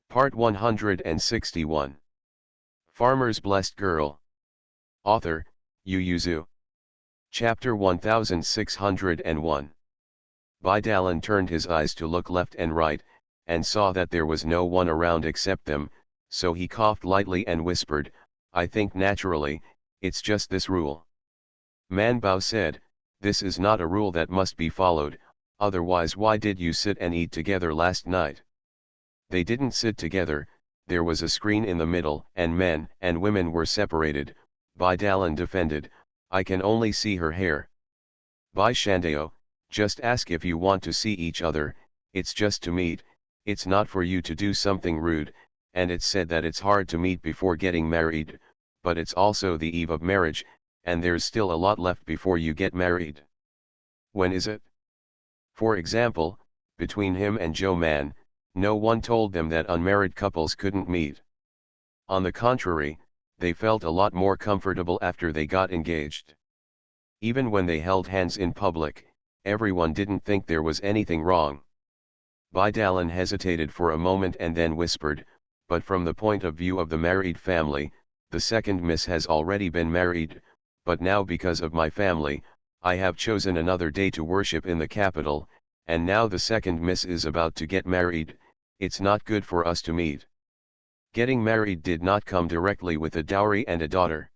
Part 161. Farmer's Blessed Girl. Author, Yu Yuzu. Chapter 1601. Baidalan turned his eyes to look left and right, and saw that there was no one around except them, so he coughed lightly and whispered, "I think naturally, it's just this rule." Man Bao said, "This is not a rule that must be followed, otherwise why did you sit and eat together last night?" They didn't sit together, there was a screen in the middle and men and women were separated. Baidalan defended, "I can only see her hair." Bai Shandao, just ask if you want to see each other, it's just to meet, it's not for you to do something rude, and it's said that it's hard to meet before getting married, but it's also the eve of marriage, and there's still a lot left before you get married. When is it? For example, between him and Joe Man, no one told them that unmarried couples couldn't meet. On the contrary, they felt a lot more comfortable after they got engaged. Even when they held hands in public, everyone didn't think there was anything wrong. Baidalan hesitated for a moment and then whispered, "But from the point of view of the married family, the second miss has already been married, but now because of my family, I have chosen another day to worship in the capital, and now the second miss is about to get married, it's not good for us to meet." Getting married did not come directly with a dowry and a daughter.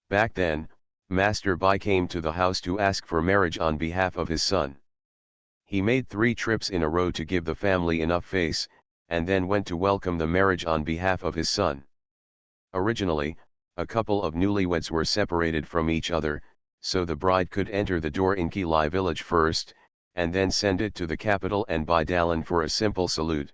Back then, Master Bai came to the house to ask for marriage on behalf of his son. He made 3 trips in a row to give the family enough face, and then went to welcome the marriage on behalf of his son. Originally, a couple of newlyweds were separated from each other, so the bride could enter the door in Kilai village first, and then send it to the capital and Baidalan for a simple salute.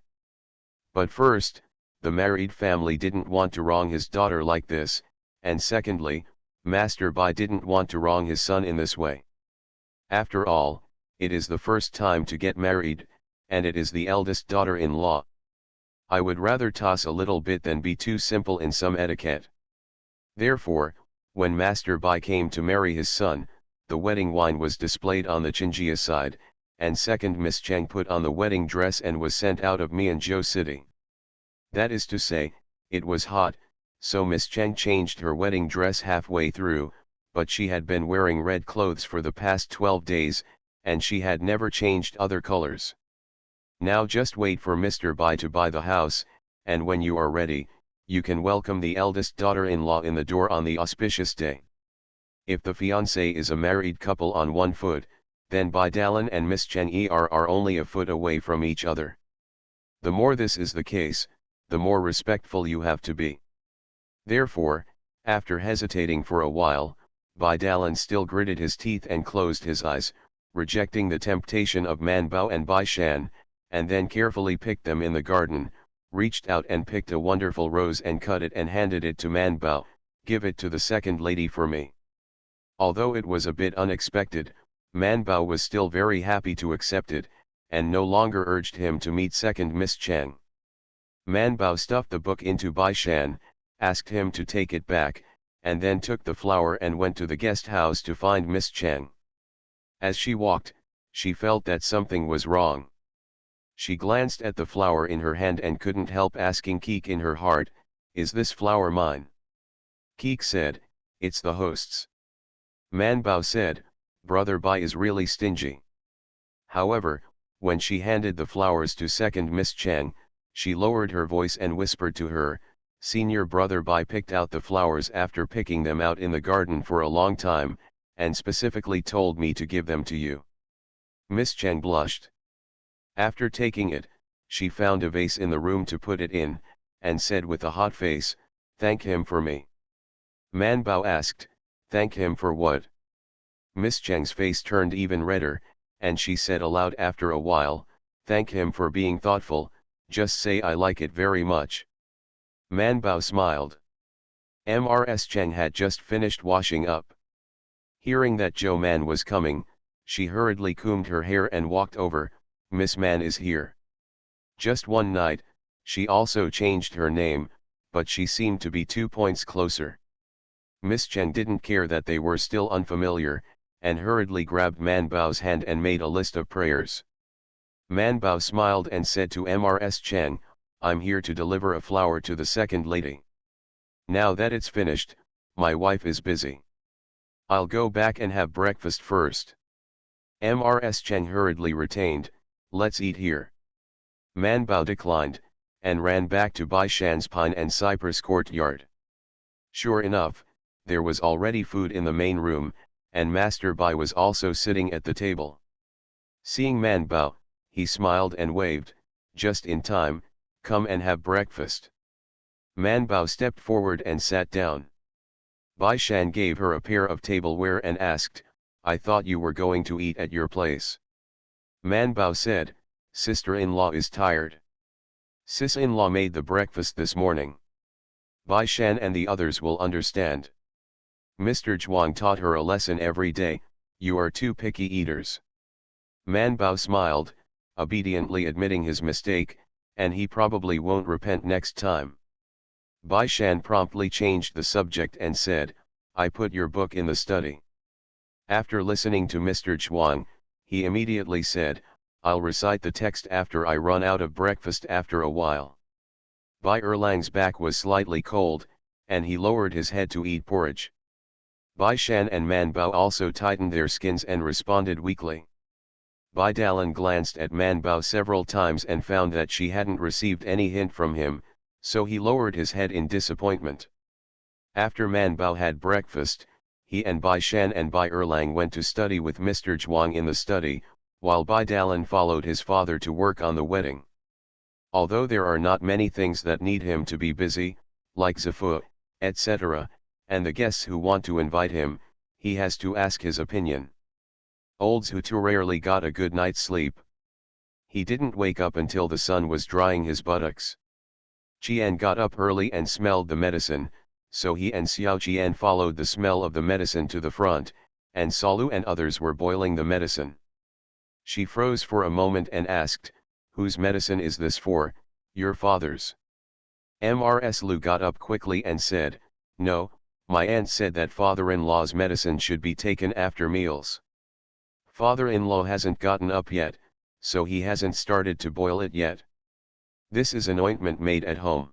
But first, the married family didn't want to wrong his daughter like this, and secondly, Master Bai didn't want to wrong his son in this way. After all, it is the first time to get married, and it is the eldest daughter-in-law. I would rather toss a little bit than be too simple in some etiquette. Therefore, when Master Bai came to marry his son, the wedding wine was displayed on the Chinjia side, and second Miss Cheng put on the wedding dress and was sent out of Mianzhou city. That is to say, it was hot, so Miss Cheng changed her wedding dress halfway through, but she had been wearing red clothes for the past 12 days, and she had never changed other colors. Now just wait for Mr. Bai to buy the house, and when you are ready, you can welcome the eldest daughter-in-law in the door on the auspicious day. If the fiancé is a married couple on one foot, then Baidalan and Miss Cheng are only a foot away from each other. The more this is the case, the more respectful you have to be. Therefore, after hesitating for a while, Baidalan still gritted his teeth and closed his eyes, rejecting the temptation of Man Bao and Bai Shan, and then carefully picked them in the garden, reached out and picked a wonderful rose and cut it and handed it to Man Bao, "Give it to the second lady for me." Although it was a bit unexpected, Man Bao was still very happy to accept it, and no longer urged him to meet second Miss Cheng. Man Bao stuffed the book into Bai Shan, asked him to take it back, and then took the flower and went to the guest house to find Miss Cheng. As she walked, she felt that something was wrong. She glanced at the flower in her hand and couldn't help asking Keek in her heart, "Is this flower mine?" Keek said, "It's the host's." Man Bao said, "Brother Bai is really stingy." However, when she handed the flowers to second Miss Cheng, she lowered her voice and whispered to her, "Senior brother Bai picked out the flowers after picking them out in the garden for a long time, and specifically told me to give them to you." Miss Cheng blushed. After taking it, she found a vase in the room to put it in, and said with a hot face, "Thank him for me." Man Bao asked, "Thank him for what?" Miss Cheng's face turned even redder, and she said aloud after a while, "Thank him for being thoughtful, just say I like it very much." Man Bao smiled. Ms. Cheng had just finished washing up. Hearing that Joe Man was coming, she hurriedly combed her hair and walked over, "Miss Man is here." Just one night, she also changed her name, but she seemed to be 2 points closer. Miss Cheng didn't care that they were still unfamiliar, and hurriedly grabbed Man Bao's hand and made a list of prayers. Man Bao smiled and said to Ms. Cheng, I'm here to deliver a flower to the second lady. Now that it's finished, my wife is busy. I'll go back and have breakfast first. Mrs. Cheng hurriedly retained, let's eat here. Man Bao declined, and ran back to Bai Shan's pine and cypress courtyard. Sure enough, there was already food in the main room, and Master Bai was also sitting at the table. Seeing Man Bao, he smiled and waved, just in time, come and have breakfast. Man Bao stepped forward and sat down. Bai Shan gave her a pair of tableware and asked, I thought you were going to eat at your place. Man Bao said, sister-in-law is tired. Sis-in-law made the breakfast this morning. Bai Shan and the others will understand. Mr. Zhuang taught her a lesson every day, you are two picky eaters. Man Bao smiled, obediently admitting his mistake, and he probably won't repent next time. Bai Shan promptly changed the subject and said, I put your book in the study. After listening to Mr. Zhuang, he immediately said, I'll recite the text after I run out of breakfast after a while. Bai Erlang's back was slightly cold, and he lowered his head to eat porridge. Bai Shan and Man Bao also tightened their skins and responded weakly. Bai Dalan glanced at Man Bao several times and found that she hadn't received any hint from him, so he lowered his head in disappointment. After Man Bao had breakfast, he and Bai Shan and Bai Erlang went to study with Mr. Zhuang in the study, while Bai Dalan followed his father to work on the wedding. Although there are not many things that need him to be busy, like Zafu, etc., and the guests who want to invite him, he has to ask his opinion. Old Zhu rarely got a good night's sleep. He didn't wake up until the sun was drying his buttocks. Qian got up early and smelled the medicine, so he and Xiao Qian followed the smell of the medicine to the front, and Salu and others were boiling the medicine. She froze for a moment and asked, whose medicine is this for, your father's? Mrs. Lu got up quickly and said, no, my aunt said that father-in-law's medicine should be taken after meals. Father-in-law hasn't gotten up yet, so he hasn't started to boil it yet. This is an ointment made at home.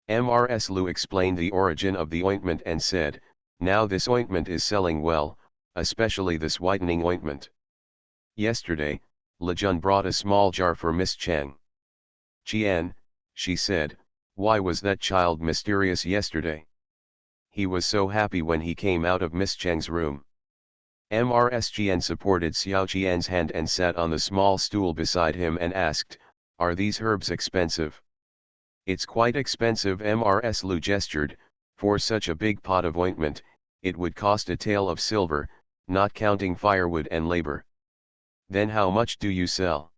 Mrs. Lu explained the origin of the ointment and said, now this ointment is selling well, especially this whitening ointment. Yesterday, Lejun brought a small jar for Miss Cheng. Qian, she said, why was that child mysterious yesterday? He was so happy when he came out of Miss Cheng's room. Mrs. Qian supported Xiao Qian's hand and sat on the small stool beside him and asked, are these herbs expensive? It's quite expensive, Mrs. Lu gestured, for such a big pot of ointment, it would cost a tael of silver, not counting firewood and labor. Then how much do you sell?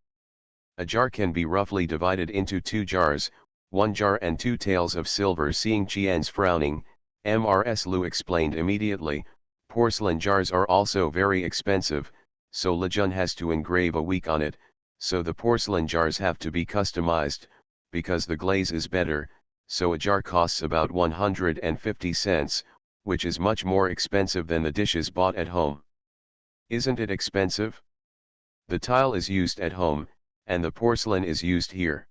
A jar can be roughly divided into 2 jars, 1 jar and 2 taels of silver. Seeing Qian's frowning, Mrs. Lu explained immediately, porcelain jars are also very expensive, so Lejun has to engrave a week on it, so the porcelain jars have to be customized, because the glaze is better, so a jar costs about 150 cents, which is much more expensive than the dishes bought at home. Isn't it expensive? The tile is used at home, and the porcelain is used here.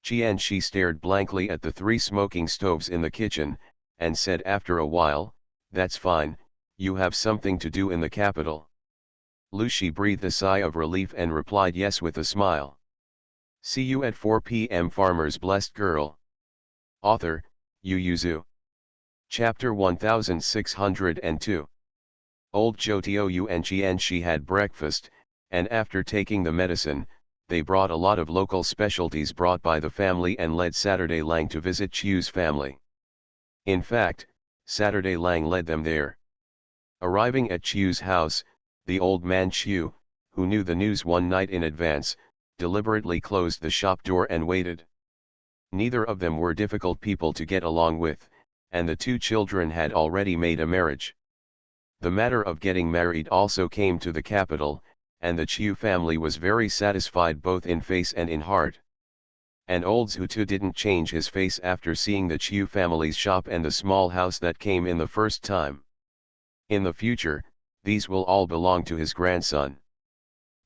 Qian Shi stared blankly at the 3 smoking stoves in the kitchen, and said after a while, that's fine, you have something to do in the capital. Lu Shi breathed a sigh of relief and replied yes with a smile. See you at 4 p.m. Farmer's Blessed Girl. Author, Yu Yuzu. Chapter 1602. Old Zhou Tiou and Qian Shi had breakfast, and after taking the medicine, they brought a lot of local specialties brought by the family and led Saturday Lang to visit Chiu's family. In fact, Saturday Lang led them there. Arriving at Chiu's house, the old man Chiu, who knew the news one night in advance, deliberately closed the shop door and waited. Neither of them were difficult people to get along with, and the 2 children had already made a marriage. The matter of getting married also came to the capital, and the Chiu family was very satisfied both in face and in heart. And old Zhu didn't change his face after seeing the Chiu family's shop and the small house that came in the first time. In the future, these will all belong to his grandson.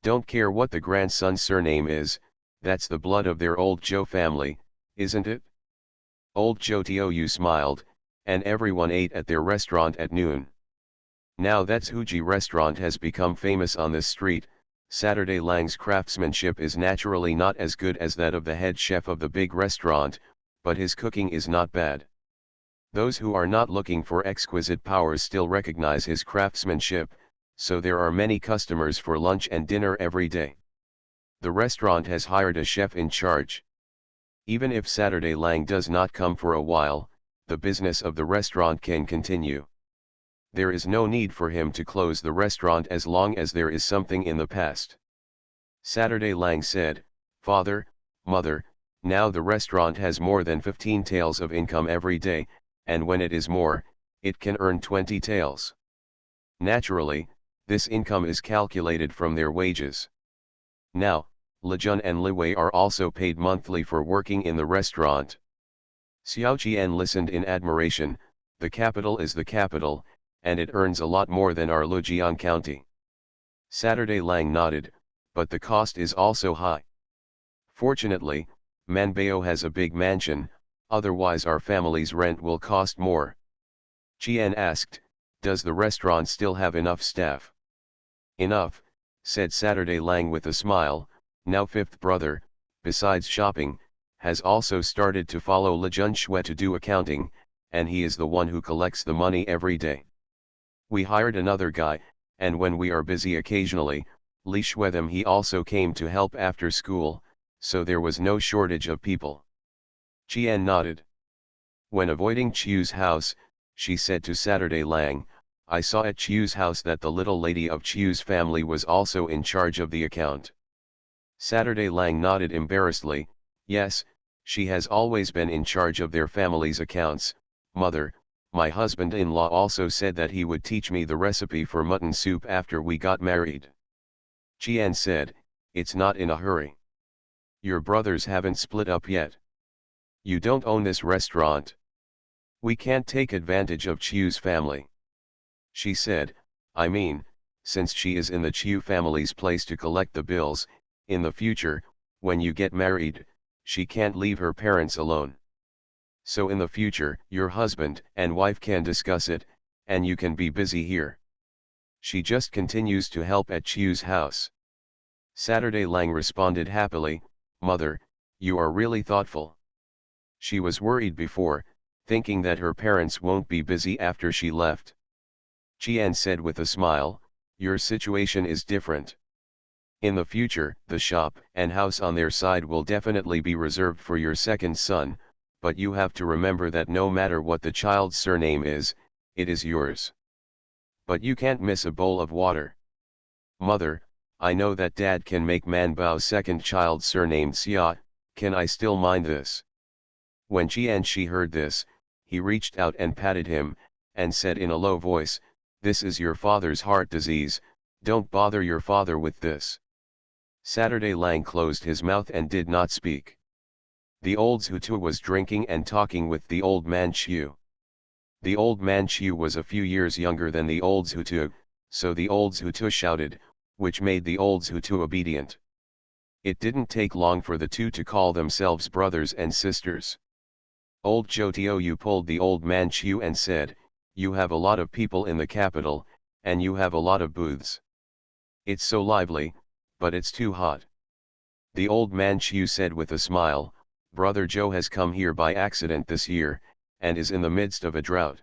Don't care what the grandson's surname is, that's the blood of their old Zhou family, isn't it? Old Jotiou smiled, and everyone ate at their restaurant at noon. Now that Huji restaurant has become famous on this street, Saturday Lang's craftsmanship is naturally not as good as that of the head chef of the big restaurant, but his cooking is not bad. Those who are not looking for exquisite powers still recognize his craftsmanship, so there are many customers for lunch and dinner every day. The restaurant has hired a chef in charge. Even if Saturday Lang does not come for a while, the business of the restaurant can continue. There is no need for him to close the restaurant as long as there is something in the past. Saturday Lang said, "Father, Mother, now the restaurant has more than 15 taels of income every day, and when it is more, it can earn 20 taels. Naturally, this income is calculated from their wages. Now, Lejun and Liwei are also paid monthly for working in the restaurant." Xiao Qian listened in admiration. The capital is the capital, and it earns a lot more than our Lujiang County. Saturday Lang nodded, but the cost is also high. Fortunately, Manbao has a big mansion, otherwise our family's rent will cost more. Qian asked, "Does the restaurant still have enough staff?" "Enough," said Saturday Lang with a smile. Now fifth brother, besides shopping, has also started to follow Lejun Shui to do accounting, and he is the one who collects the money every day. We hired another guy, and when we are busy occasionally, Li Shuedem he also came to help after school, so there was no shortage of people. Qian nodded. When avoiding Chiu's house, she said to Saturday Lang, "I saw at Chiu's house that the little lady of Chiu's family was also in charge of the account." Saturday Lang nodded embarrassedly, "Yes, she has always been in charge of their family's accounts. Mother, my husband-in-law also said that he would teach me the recipe for mutton soup after we got married." Qian said, "It's not in a hurry. Your brothers haven't split up yet. You don't own this restaurant. We can't take advantage of Chiu's family." She said, "I mean, since she is in the Chiu family's place to collect the bills, in the future, when you get married, she can't leave her parents alone. So in the future, your husband and wife can discuss it, and you can be busy here. She just continues to help at Chiu's house." Saturday Lang responded happily, "Mother, you are really thoughtful." She was worried before, thinking that her parents won't be busy after she left. Qian said with a smile, "Your situation is different. In the future, the shop and house on their side will definitely be reserved for your second son, but you have to remember that no matter what the child's surname is, it is yours. But you can't miss a bowl of water. Mother, I know that Dad can make Manbao's second child surnamed Xia, can I still mind this?" When Qianshi heard this, he reached out and patted him, and said in a low voice, "This is your father's heart disease, don't bother your father with this." Saturday Lang closed his mouth and did not speak. The old Zhutu was drinking and talking with the old man Chiu. The old man Chiu was a few years younger than the old Zhutu, so the old Zhutu shouted, which made the old Zhutu obedient. It didn't take long for the two to call themselves brothers and sisters. Old Jotiou pulled the old man Chiu and said, "You have a lot of people in the capital, and you have a lot of booths. It's so lively, but it's too hot." The old man Chiu said with a smile, "Brother Joe has come here by accident this year, and is in the midst of a drought.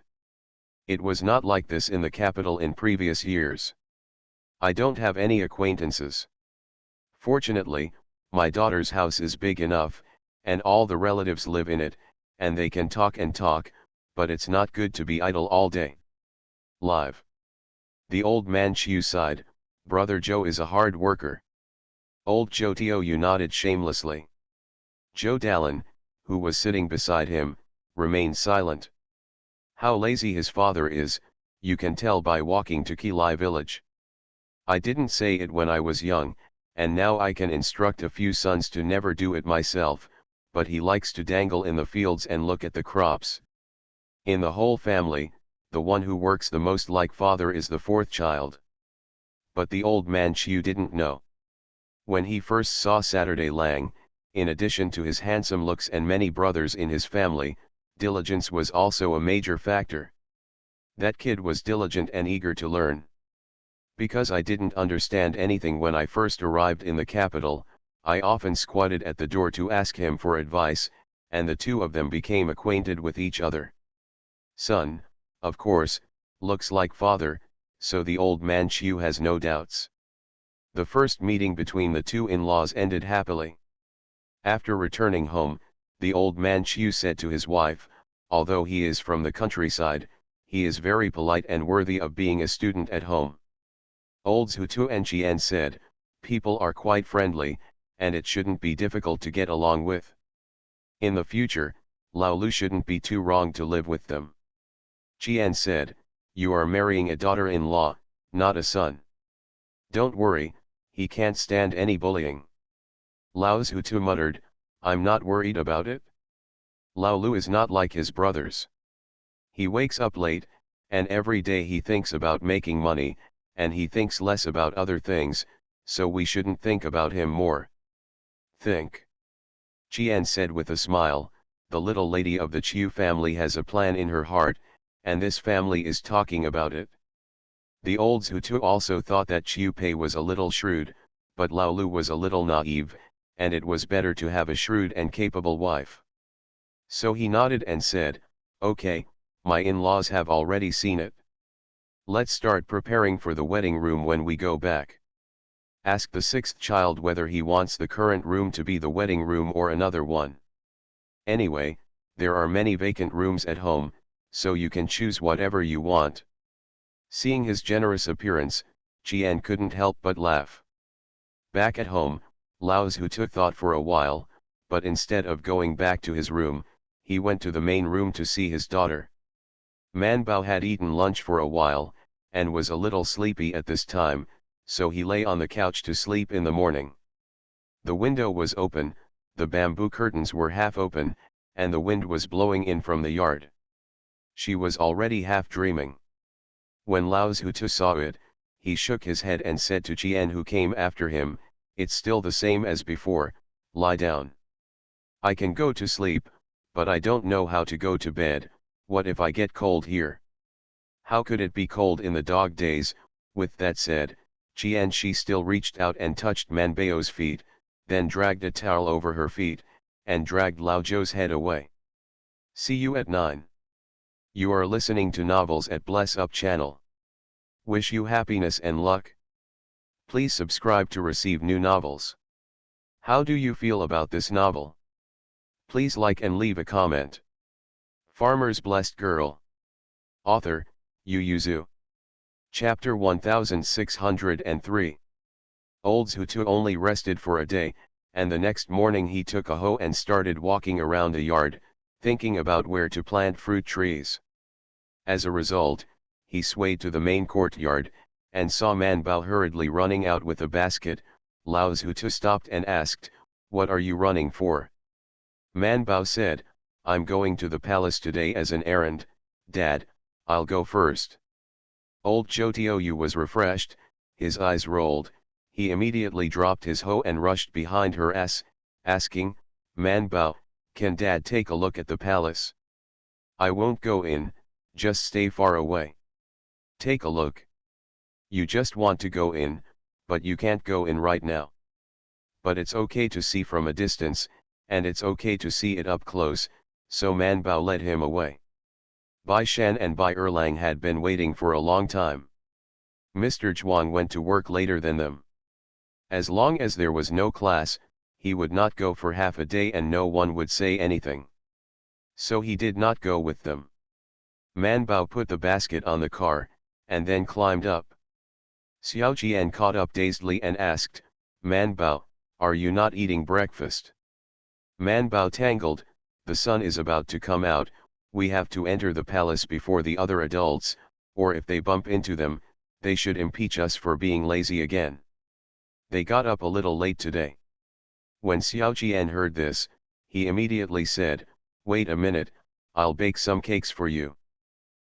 It was not like this in the capital in previous years. I don't have any acquaintances. Fortunately, my daughter's house is big enough, and all the relatives live in it, and they can talk and talk, but it's not good to be idle all day. Live." The old man Chiu sighed, "Brother Joe is a hard worker." Old Jotiou nodded shamelessly. Joe Dallin, who was sitting beside him, remained silent. How lazy his father is, you can tell by walking to Kilai village. I didn't say it when I was young, and now I can instruct a few sons to never do it myself, but he likes to dangle in the fields and look at the crops. In the whole family, the one who works the most like father is the fourth child. But the old man Chiu didn't know. When he first saw Saturday Lang, in addition to his handsome looks and many brothers in his family, diligence was also a major factor. That kid was diligent and eager to learn. Because I didn't understand anything when I first arrived in the capital, I often squatted at the door to ask him for advice, and the two of them became acquainted with each other. Son, of course, looks like father, so the old man Chiu has no doubts. The first meeting between the two in-laws ended happily. After returning home, the old man Chiu said to his wife, although he is from the countryside, he is very polite and worthy of being a student at home. Old Zhutu and Qian said, people are quite friendly, and it shouldn't be difficult to get along with. In the future, Lao Lu shouldn't be too wrong to live with them. Qian said, you are marrying a daughter-in-law, not a son. Don't worry, he can't stand any bullying. Lao Zhutu muttered, I'm not worried about it. Lao Lu is not like his brothers. He wakes up late, and every day he thinks about making money, and he thinks less about other things, so we shouldn't think about him more. Think. Qian said with a smile, the little lady of the Chiu family has a plan in her heart, and this family is talking about it. The old Zhutu also thought that Chiu Pei was a little shrewd, but Lao Lu was a little naive, and it was better to have a shrewd and capable wife. So he nodded and said, okay, my in-laws have already seen it. Let's start preparing for the wedding room when we go back. Ask the sixth child whether he wants the current room to be the wedding room or another one. Anyway, there are many vacant rooms at home, so you can choose whatever you want. Seeing his generous appearance, Qian couldn't help but laugh. Back at home, Lao Zhutu thought for a while, but instead of going back to his room, he went to the main room to see his daughter. Man Bao had eaten lunch for a while, and was a little sleepy at this time, so he lay on the couch to sleep in the morning. The window was open, the bamboo curtains were half open, and the wind was blowing in from the yard. She was already half dreaming. When Lao Zhutu saw it, he shook his head and said to Qian who came after him, it's still the same as before, lie down. I can go to sleep, but I don't know how to go to bed. What if I get cold here? How could it be cold in the dog days? With that said, Qian she still reached out and touched Man Bao's feet, then dragged a towel over her feet, and dragged Lao Zhou's head away. See you at 9. You are listening to Novels at Bless Up channel. Wish you happiness and luck. Please subscribe to receive new novels. How do you feel about this novel? Please like and leave a comment. Farmer's Blessed Girl. Author, Yu Yuzu. Chapter 1603. Old Zhutu only rested for a day, and the next morning he took a hoe and started walking around the yard, thinking about where to plant fruit trees. As a result, he swayed to the main courtyard, and saw Man Bao hurriedly running out with a basket. Lao Zhutu stopped and asked, what are you running for? Man Bao said, I'm going to the palace today as an errand, Dad, I'll go first. Old Zhutu was refreshed, his eyes rolled, he immediately dropped his hoe and rushed behind her asking, Man Bao, can Dad take a look at the palace? I won't go in, just stay far away. Take a look. You just want to go in, but you can't go in right now. But it's okay to see from a distance, and it's okay to see it up close, so Man Bao led him away. Bai Shan and Bai Erlang had been waiting for a long time. Mr. Zhuang went to work later than them. As long as there was no class, he would not go for half a day and no one would say anything. So he did not go with them. Man Bao put the basket on the car, and then climbed up. Xiao Qian caught up dazedly and asked, Man Bao, are you not eating breakfast? Man Bao tangled, the sun is about to come out, we have to enter the palace before the other adults, or if they bump into them, they should impeach us for being lazy again. They got up a little late today. When Xiao Qian heard this, he immediately said, wait a minute, I'll bake some cakes for you.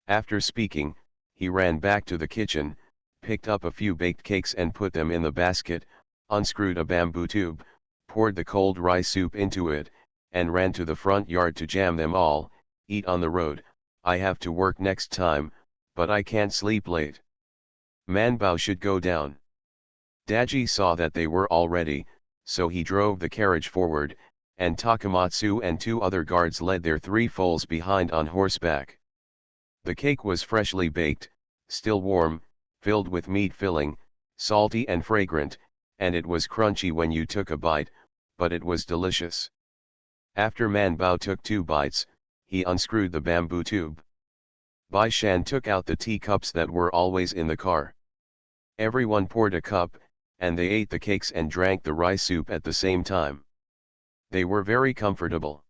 After speaking, he ran back to the kitchen, picked up a few baked cakes and put them in the basket, unscrewed a bamboo tube, poured the cold rice soup into it, and ran to the front yard to jam them all. Eat on the road, I have to work next time, but I can't sleep late. Manbao should go down. Daji saw that they were all ready, so he drove the carriage forward, and Takamatsu and 2 other guards led their 3 foals behind on horseback. The cake was freshly baked, still warm, filled with meat filling, salty and fragrant, and it was crunchy when you took a bite, but it was delicious. After Manbao took 2 bites, he unscrewed the bamboo tube. Bai Shan took out the teacups that were always in the car. Everyone poured a cup, and they ate the cakes and drank the rice soup at the same time. They were very comfortable.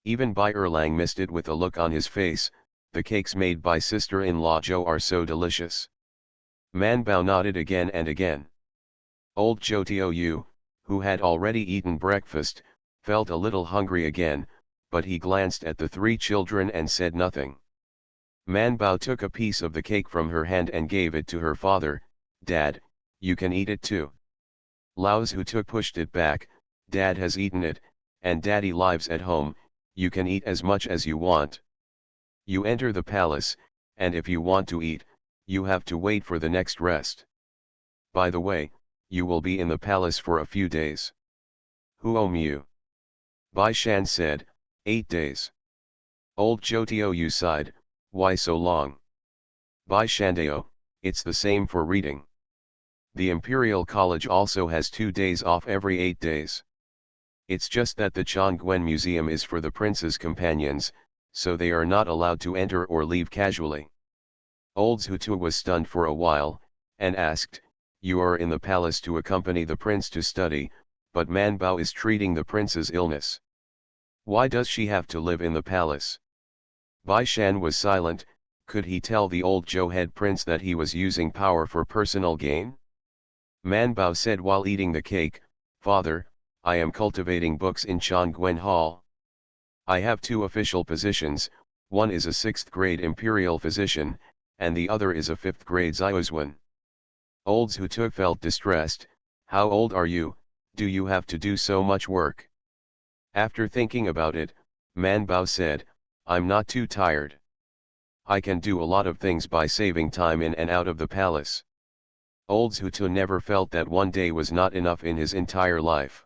Even Bai Erlang missed it with a look on his face. The cakes made by sister-in-law Zhou are so delicious. Manbao nodded again and again. Old Zhou Tiou, who had already eaten breakfast, felt a little hungry again, but he glanced at the 3 children and said nothing. Manbao took a piece of the cake from her hand and gave it to her father. Dad, you can eat it too. Lao Zhu pushed it back. Dad has eaten it, and Daddy lives at home, you can eat as much as you want. You enter the palace, and if you want to eat, you have to wait for the next rest. By the way, you will be in the palace for a few days. Huomu. Bai Shan said, 8 days. Old Zhou Tiou sighed, why so long? Bai Shandao, it's the same for reading. The Imperial College also has 2 days off every 8 days. It's just that the Chongguan Museum is for the prince's companions, so they are not allowed to enter or leave casually. Old Zhutu was stunned for a while, and asked, you are in the palace to accompany the prince to study, but Manbao is treating the prince's illness. Why does she have to live in the palace? Bai Shan was silent. Could he tell the old Zhou head prince that he was using power for personal gain? Manbao said while eating the cake, Father, I am cultivating books in Chongguan Hall. I have 2 official positions, one is a 6th grade imperial physician, and the other is a 5th grade Zaiuzuan. Old Zhutu felt distressed. How old are you? Do you have to do so much work? After thinking about it, Manbao said, I'm not too tired. I can do a lot of things by saving time in and out of the palace. Old Zhutu never felt that one day was not enough in his entire life.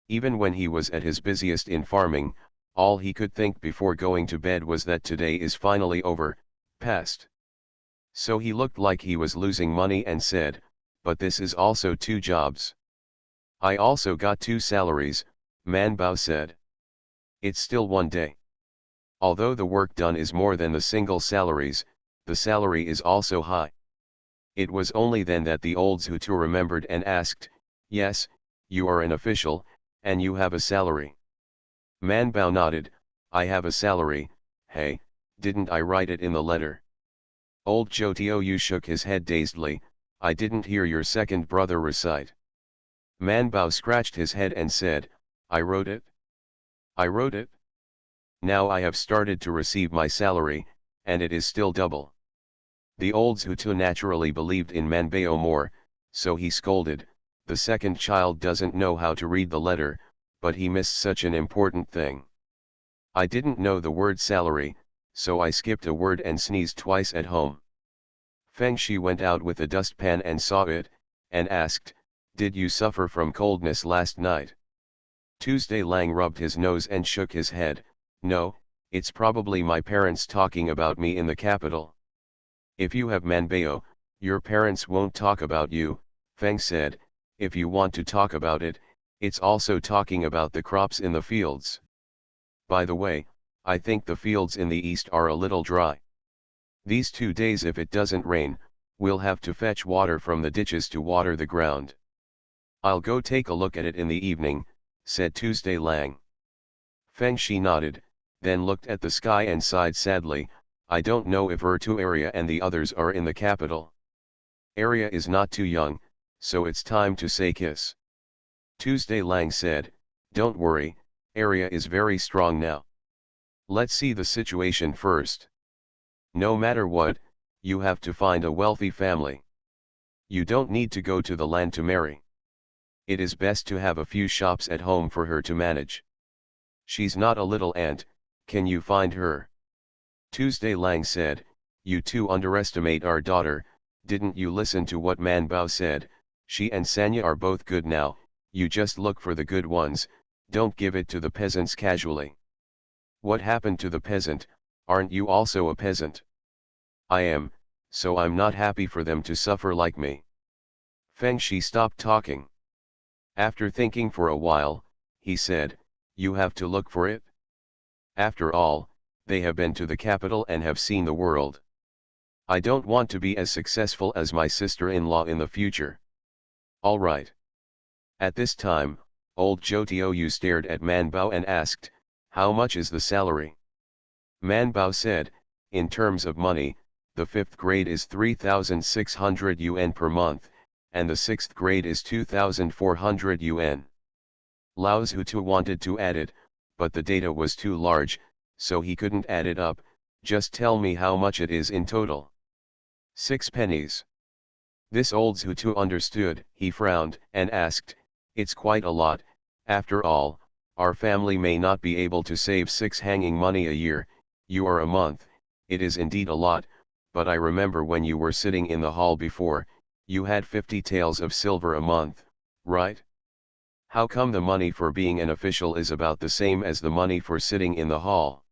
Even when he was at his busiest in farming, all he could think before going to bed was that today is finally over, past. So he looked like he was losing money and said, but this is also 2 jobs. I also got 2 salaries, Manbao said. It's still 1 day. Although the work done is more than the single salaries, the salary is also high. It was only then that the old Zhutu remembered and asked, yes, you are an official, and you have a salary. Manbao nodded, I have a salary. Hey, didn't I write it in the letter? Old Zhou Tiou shook his head dazedly, I didn't hear your second brother recite. Manbao scratched his head and said, I wrote it. I wrote it. Now I have started to receive my salary, and it is still double. The old Zhutu naturally believed in Manbao more, so he scolded, the second child doesn't know how to read the letter, but he missed such an important thing. I didn't know the word salary, so I skipped a word and sneezed twice at home. Feng Shi went out with a dustpan and saw it, and asked, did you suffer from coldness last night? Tuesday Lang rubbed his nose and shook his head, no, it's probably my parents talking about me in the capital. If you have Manbao, your parents won't talk about you, Feng said, if you want to talk about it, it's also talking about the crops in the fields. By the way, I think the fields in the east are a little dry. These 2 days if it doesn't rain, we'll have to fetch water from the ditches to water the ground. I'll go take a look at it in the evening, said Tuesday Lang. Feng Shi nodded, then looked at the sky and sighed sadly, I don't know if Ertu area and the others are in the capital. Area is not too young, so it's time to say kiss. Tuesday Lang said, don't worry, area is very strong now. Let's see the situation first. No matter what, you have to find a wealthy family. You don't need to go to the land to marry. it is best to have a few shops at home for her to manage. She's not a little ant, can you find her? Tuesday Lang said, you too underestimate our daughter, didn't you listen to what Man Bao said, she and Sanya are both good now, you just look for the good ones, don't give it to the peasants casually. What happened to the peasant, aren't you also a peasant? I am, so I'm not happy for them to suffer like me. Feng Shi stopped talking. After thinking for a while, he said, you have to look for it. After all, they have been to the capital and have seen the world. I don't want to be as successful as my sister-in-law in the future. All right. At this time, old Zhou Tiou stared at Man Bao and asked, how much is the salary? Man Bao said, in terms of money, the 5th grade is 3,600 yuan per month, and the 6th grade is 2,400 yuan. Lao Zhutu wanted to add it, but the data was too large, so he couldn't add it up, just tell me how much it is in total. 6 pennies. This old Zhutu understood, he frowned, and asked, it's quite a lot, after all, our family may not be able to save 6 hanging money a year, you are a month, it is indeed a lot, but I remember when you were sitting in the hall before, you had 50 taels of silver a month, right? How come the money for being an official is about the same as the money for sitting in the hall?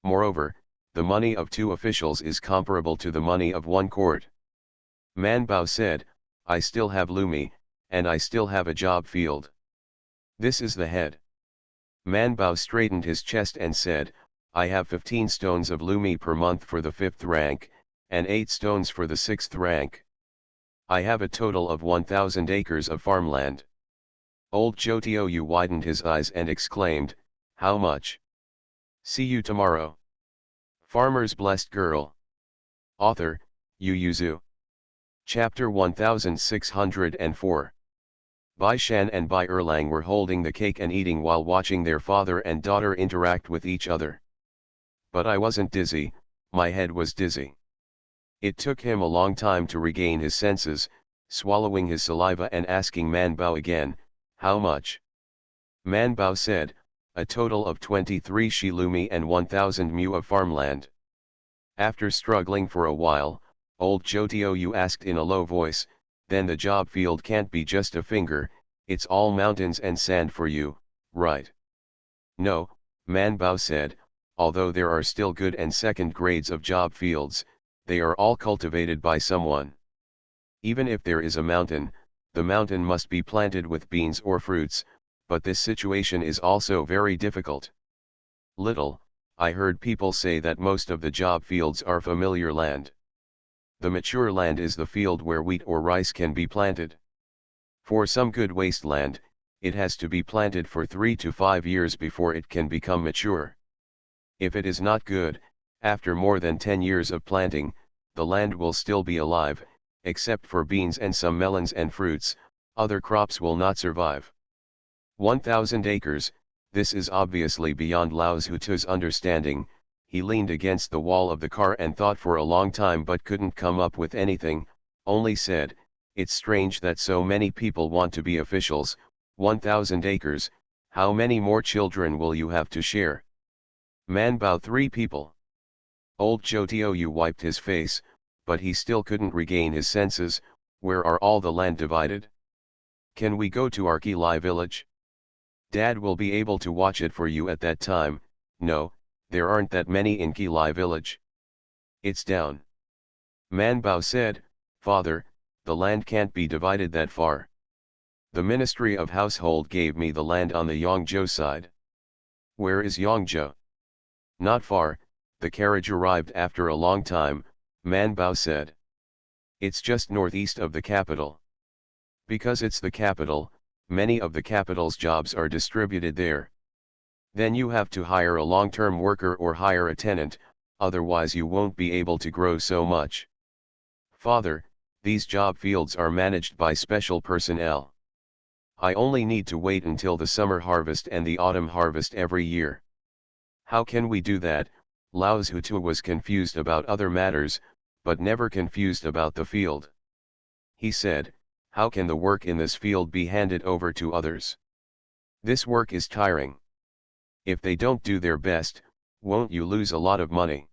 Moreover, the money of 2 officials is comparable to the money of 1 court. Man Bao said, I still have Lumi, and I still have a job field. This is the head. Man Bao straightened his chest and said, I have 15 stones of Lumi per month for the 5th rank, and 8 stones for the 6th rank. I have a total of 1,000 acres of farmland. Old Zhou Tiou widened his eyes and exclaimed, how much? See you tomorrow. Farmer's Blessed Girl. Author, Yu Yuzu. Chapter 1604. Bai Shan and Bai Erlang were holding the cake and eating while watching their father and daughter interact with each other. But I wasn't dizzy, my head was dizzy. It took him a long time to regain his senses, swallowing his saliva and asking Man Bao again, how much? Man Bao said, a total of 23 shilumi and 1,000 mu of farmland. After struggling for a while, old Zhou Tiou asked in a low voice, then the job field can't be just a finger, it's all mountains and sand for you, right? No, Man Bao said, although there are still good and second grades of job fields, they are all cultivated by someone. Even if there is a mountain, the mountain must be planted with beans or fruits, but this situation is also very difficult. Little, I heard people say that most of the job fields are familiar land. The mature land is the field where wheat or rice can be planted. For some good wasteland, it has to be planted for 3 to 5 years before it can become mature. If it is not good, after more than 10 years of planting, the land will still be alive, except for beans and some melons and fruits, other crops will not survive. 1,000 acres, this is obviously beyond Lao Zhutu's understanding. He leaned against the wall of the car and thought for a long time but couldn't come up with anything, only said, it's strange that so many people want to be officials, 1,000 acres, how many more children will you have to share? Man Bao 3 people. Old Zhou Tiou wiped his face, but he still couldn't regain his senses, where are all the land divided? Can we go to Arkilai village? Dad will be able to watch it for you at that time. No, there aren't that many in Kilai village. It's down. Man Bao said, Father, the land can't be divided that far. The Ministry of Household gave me the land on the Yangzhou side. Where is Yangzhou? Not far, the carriage arrived after a long time, Man Bao said. It's just northeast of the capital. Because it's the capital, many of the capital's jobs are distributed there. Then you have to hire a long-term worker or hire a tenant, otherwise you won't be able to grow so much. Father, these job fields are managed by special personnel. I only need to wait until the summer harvest and the autumn harvest every year. How can we do that? Lao Zhutu was confused about other matters, but never confused about the field. He said, How can the work in this field be handed over to others? This work is tiring. If they don't do their best, won't you lose a lot of money?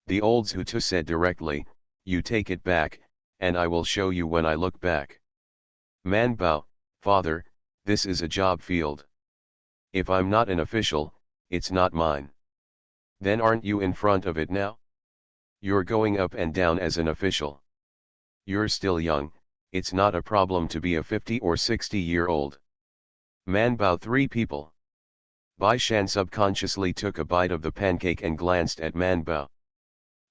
The old Zhutu said directly, you take it back, and I will show you when I look back. Man Bao, father, this is a job field. If I'm not an official, it's not mine. Then aren't you in front of it now? You're going up and down as an official. You're still young, it's not a problem to be a 50 or 60-year-old. Man Bao. Three people. Bai Shan subconsciously took a bite of the pancake and glanced at Man Bao.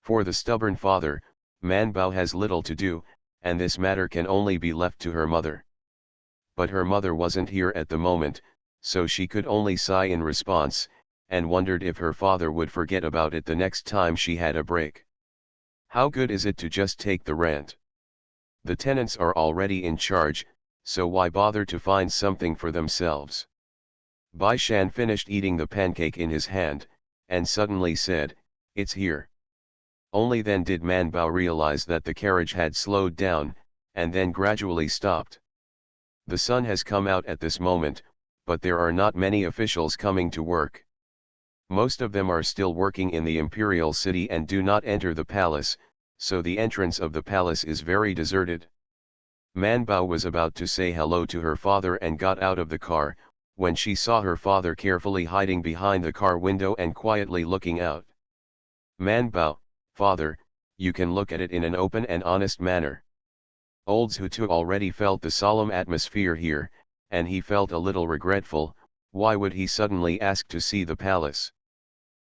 For the stubborn father, Man Bao has little to do, and this matter can only be left to her mother. But her mother wasn't here at the moment, so she could only sigh in response, and wondered if her father would forget about it the next time she had a break. How good is it to just take the rent? The tenants are already in charge, so why bother to find something for themselves? Bai Shan finished eating the pancake in his hand, and suddenly said, it's here. Only then did Man Bao realize that the carriage had slowed down, and then gradually stopped. The sun has come out at this moment, but there are not many officials coming to work. Most of them are still working in the imperial city and do not enter the palace, so the entrance of the palace is very deserted. Man Bao was about to say hello to her father and got out of the car, when she saw her father carefully hiding behind the car window and quietly looking out. Man Bao, father, you can look at it in an open and honest manner. Old Zhutu already felt the solemn atmosphere here, and he felt a little regretful. Why would he suddenly ask to see the palace?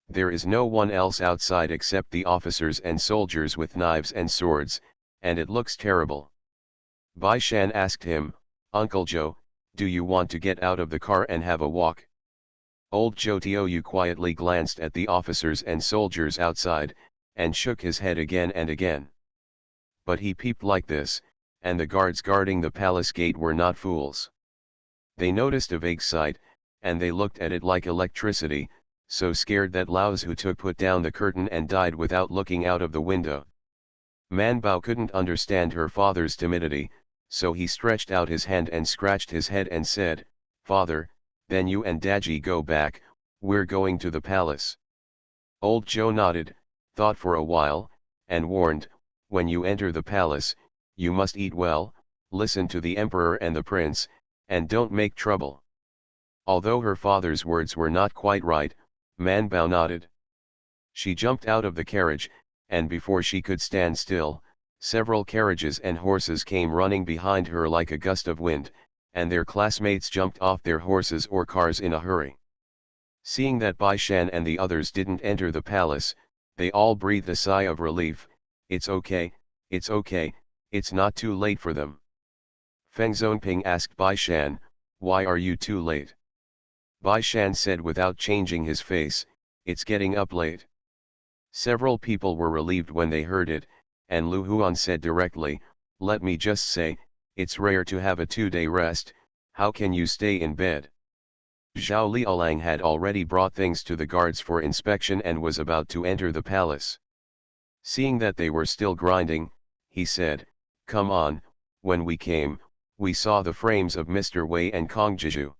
There is no one else outside except the officers and soldiers with knives and swords, and it looks terrible. Bai Shan asked him, Uncle Joe, do you want to get out of the car and have a walk? Old Zhou Tiou quietly glanced at the officers and soldiers outside, and shook his head again and again. But he peeped like this, and the guards guarding the palace gate were not fools. They noticed a vague sight, and they looked at it like electricity, so scared that Lao Zhutu put down the curtain and died without looking out of the window. Man Bao couldn't understand her father's timidity, so he stretched out his hand and scratched his head and said, Father, then you and Daji go back, we're going to the palace. Old Joe nodded, thought for a while, and warned, when you enter the palace, you must eat well, listen to the emperor and the prince, and don't make trouble. Although her father's words were not quite right, Man Bao nodded. She jumped out of the carriage, and before she could stand still, several carriages and horses came running behind her like a gust of wind, and their classmates jumped off their horses or cars in a hurry. Seeing that Bai Shan and the others didn't enter the palace, they all breathed a sigh of relief. It's okay, it's not too late for them. Feng Zonping asked Bai Shan, why are you too late? Bai Shan said without changing his face, it's getting up late. Several people were relieved when they heard it, and Lu Huan said directly, let me just say, it's rare to have a 2-day rest, how can you stay in bed? Zhao Liaolang had already brought things to the guards for inspection and was about to enter the palace. Seeing that they were still grinding, he said, come on, when we came, we saw the frames of Mr. Wei and Kong Jiju.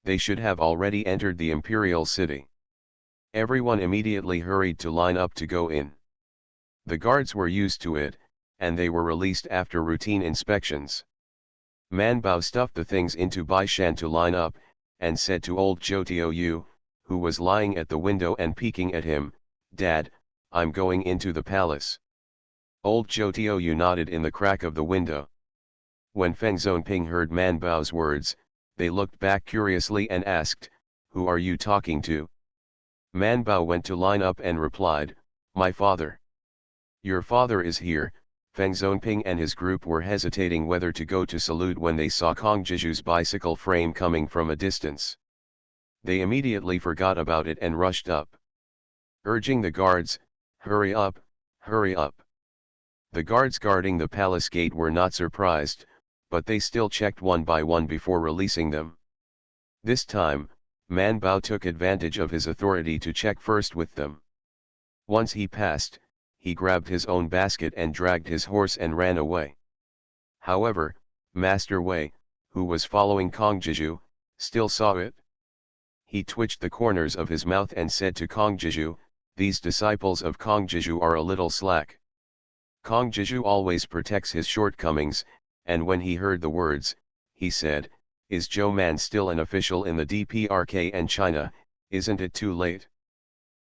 They should have already entered the imperial city. Everyone immediately hurried to line up to go in. The guards were used to it, and they were released after routine inspections. Man Bao stuffed the things into Bai Shan to line up, and said to old Zhou Tiou, who was lying at the window and peeking at him, Dad, I'm going into the palace. Old Zhou Tiou nodded in the crack of the window. When Feng Zonping heard Man Bao's words, they looked back curiously and asked, who are you talking to? Man Bao went to line up and replied, my father. Your father is here. Feng Zonping and his group were hesitating whether to go to salute when they saw Kong Jiju's bicycle frame coming from a distance. They immediately forgot about it and rushed up, urging the guards, hurry up, hurry up. The guards guarding the palace gate were not surprised, but they still checked one by one before releasing them. This time, Man Bao took advantage of his authority to check first with them. Once he passed, he grabbed his own basket and dragged his horse and ran away. However, Master Wei, who was following Kong Jiju, still saw it. He twitched the corners of his mouth and said to Kong Jiju, "These disciples of Kong Jiju are a little slack." Kong Jiju always protects his shortcomings, and when he heard the words, he said, "Is Zhou Man still an official in the DPRK and China? Isn't it too late?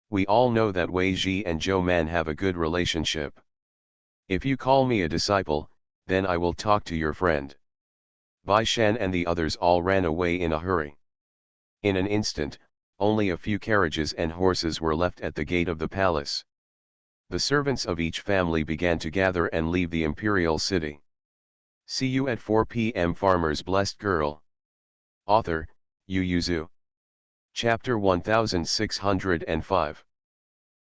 We all know that Wei Ji and Zhou Man have a good relationship. If you call me a disciple, then I will talk to your friend." Bai Shan and the others all ran away in a hurry. In an instant, only a few carriages and horses were left at the gate of the palace. The servants of each family began to gather and leave the imperial city. See you at 4 p.m. Farmer's Blessed Girl. Author, Yu Yuzu. Chapter 1605.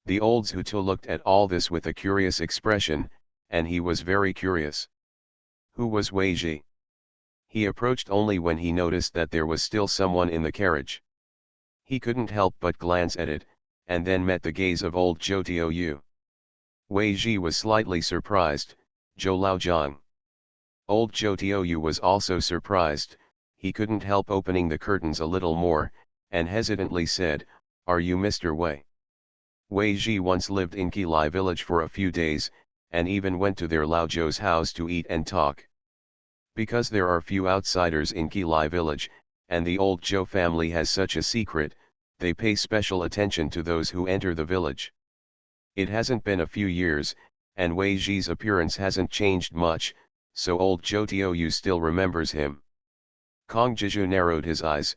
The old Zhutu looked at all this with a curious expression, and he was very curious. Who was Wei Ji? He approached only when he noticed that there was still someone in the carriage. He couldn't help but glance at it, and then met the gaze of old Zhou Tiaoyu. Wei Ji was slightly surprised. "Zhou Laojiang." Old Zhou Tiaoyu was also surprised. He couldn't help opening the curtains a little more, and hesitantly said, "Are you Mr. Wei?" Wei Ji once lived in Qilai village for a few days, and even went to their Lao Zhou's house to eat and talk. Because there are few outsiders in Qilai village, and the old Zhou family has such a secret, they pay special attention to those who enter the village. It hasn't been a few years, and Wei Ji's appearance hasn't changed much, so old Zhou Tiaoyu still remembers him. Kong Jiju narrowed his eyes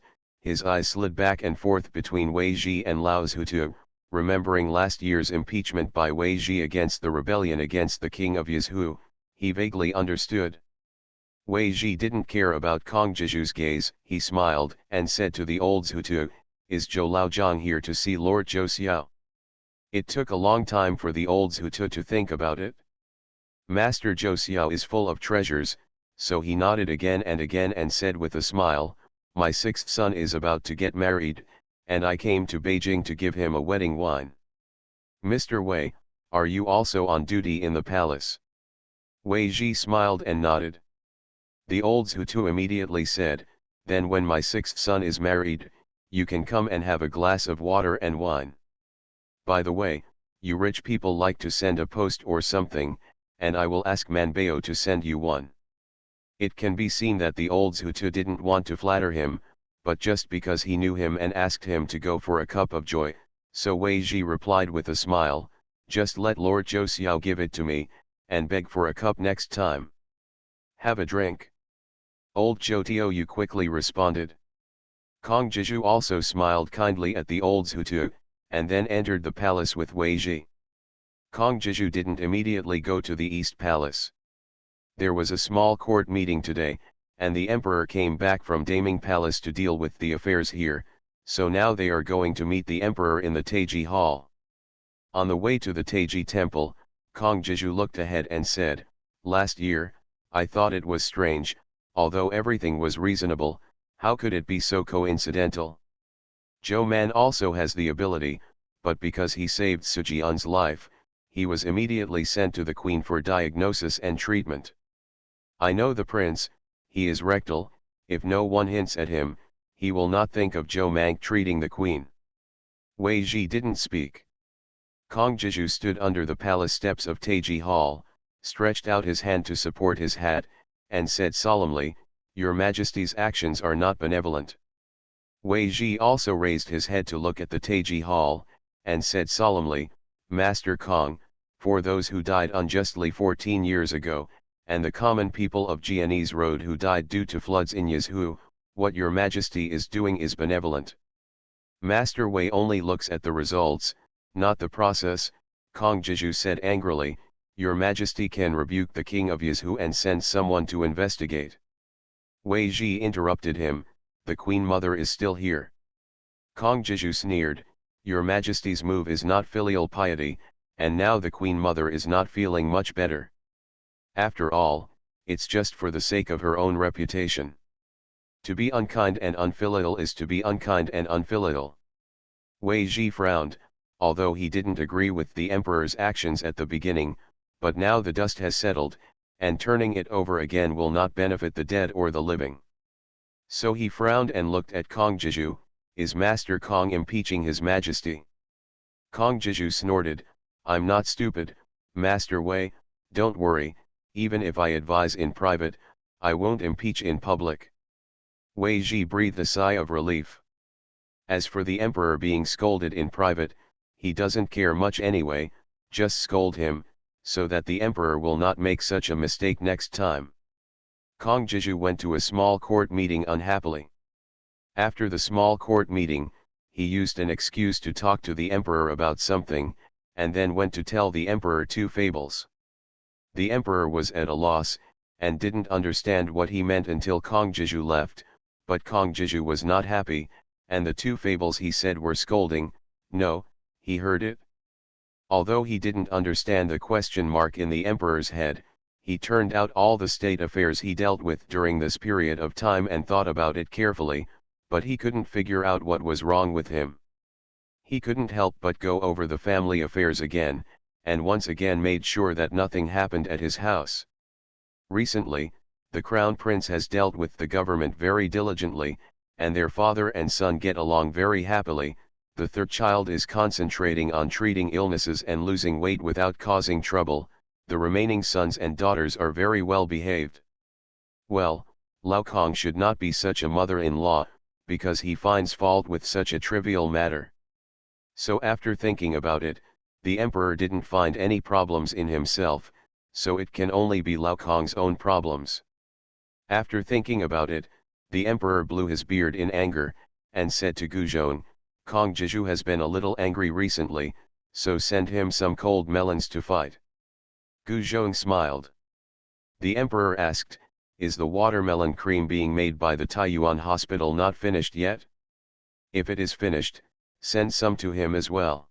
slid back and forth between Wei Ji and Lao Zhutu, remembering last year's impeachment by Wei Ji against the rebellion against the king of Yizhu. He vaguely understood. Wei Ji didn't care about Kong Jiju's gaze. He smiled and said to the old Zhutu, "Is Zhou Laojiang here to see Lord Zhou Xiao?" It took a long time for the old Zhutu to think about it. Master Zhou Xiao is full of treasures, so he nodded again and said with a smile, "My sixth son is about to get married, and I came to Beijing to give him a wedding wine." "Mr. Wei, are you also on duty in the palace?" Wei Ji smiled and nodded. The old Zhutu immediately said, "Then when my sixth son is married, you can come and have a glass of water and wine. By the way, you rich people like to send a post or something, and I will ask Manbeo to send you one." It can be seen that the old Zhutu didn't want to flatter him, but just because he knew him and asked him to go for a cup of joy, so Wei Ji replied with a smile, "Just let Lord Zhou Xiao give it to me, and beg for a cup next time. Have a drink." Old Zhou Tiaoyu quickly responded. Kong Jiju also smiled kindly at the old Zhutu, and then entered the palace with Wei Ji. Kong Jiju didn't immediately go to the East Palace. There was a small court meeting today, and the emperor came back from Daming Palace to deal with the affairs here, so now they are going to meet the emperor in the Taiji Hall. On the way to the Taiji Temple, Kong Jiju looked ahead and said, "Last year, I thought it was strange, although everything was reasonable, how could it be so coincidental? Zhou Man also has the ability, but because he saved Sujian's life, he was immediately sent to the queen for diagnosis and treatment. I know the prince, he is rectal, if no one hints at him, he will not think of Zhou Man treating the queen." Wei Ji didn't speak. Kong Jiju stood under the palace steps of Taiji Hall, stretched out his hand to support his hat, and said solemnly, "Your Majesty's actions are not benevolent." Wei Ji also raised his head to look at the Taiji Hall, and said solemnly, "Master Kong, for those who died unjustly 14 years ago, and the common people of Jianese Road who died due to floods in Yizhu, what your Majesty is doing is benevolent." Master Wei only looks at the results, not the process. Kong Jiju said angrily, "Your Majesty can rebuke the king of Yizhu and send someone to investigate." Wei Ji interrupted him, "The Queen Mother is still here." Kong Jiju sneered, "Your Majesty's move is not filial piety, and now the Queen Mother is not feeling much better. After all, it's just for the sake of her own reputation. To be unkind and unfilial is to be unkind and unfilial." Wei Ji frowned, although he didn't agree with the emperor's actions at the beginning, but now the dust has settled, and turning it over again will not benefit the dead or the living. So he frowned and looked at Kong Jiju. Is Master Kong impeaching His Majesty? Kong Jiju snorted, I'm not stupid, Master Wei, don't worry, even if I advise in private, I won't impeach in public. Wei Ji breathed a sigh of relief. As for the emperor being scolded in private, he doesn't care much anyway, just scold him, so that the emperor will not make such a mistake next time. Kong Jiju went to a small court meeting unhappily. After the small court meeting, he used an excuse to talk to the emperor about something, and then went to tell the emperor two fables. The emperor was at a loss, and didn't understand what he meant until Kong Jiju left, but Kong Jiju was not happy, and the two fables he said were scolding. No, he heard it. Although he didn't understand the question mark in the emperor's head, he turned out all the state affairs he dealt with during this period of time and thought about it carefully, but he couldn't figure out what was wrong with him. He couldn't help but go over the family affairs again, and once again made sure that nothing happened at his house. Recently, the crown prince has dealt with the government very diligently, and their father and son get along very happily. The third child is concentrating on treating illnesses and losing weight without causing trouble. The remaining sons and daughters are very well behaved. Well, Lao Kong should not be such a mother-in-law, because he finds fault with such a trivial matter. So after thinking about it, the emperor didn't find any problems in himself, so it can only be Lao Kong's own problems. After thinking about it, the emperor blew his beard in anger, and said to Guzhong, Kong Jiju has been a little angry recently, so send him some cold melons to fight. Guzhong smiled. The emperor asked, is the watermelon cream being made by the Taiyuan hospital not finished yet? If it is finished, send some to him as well.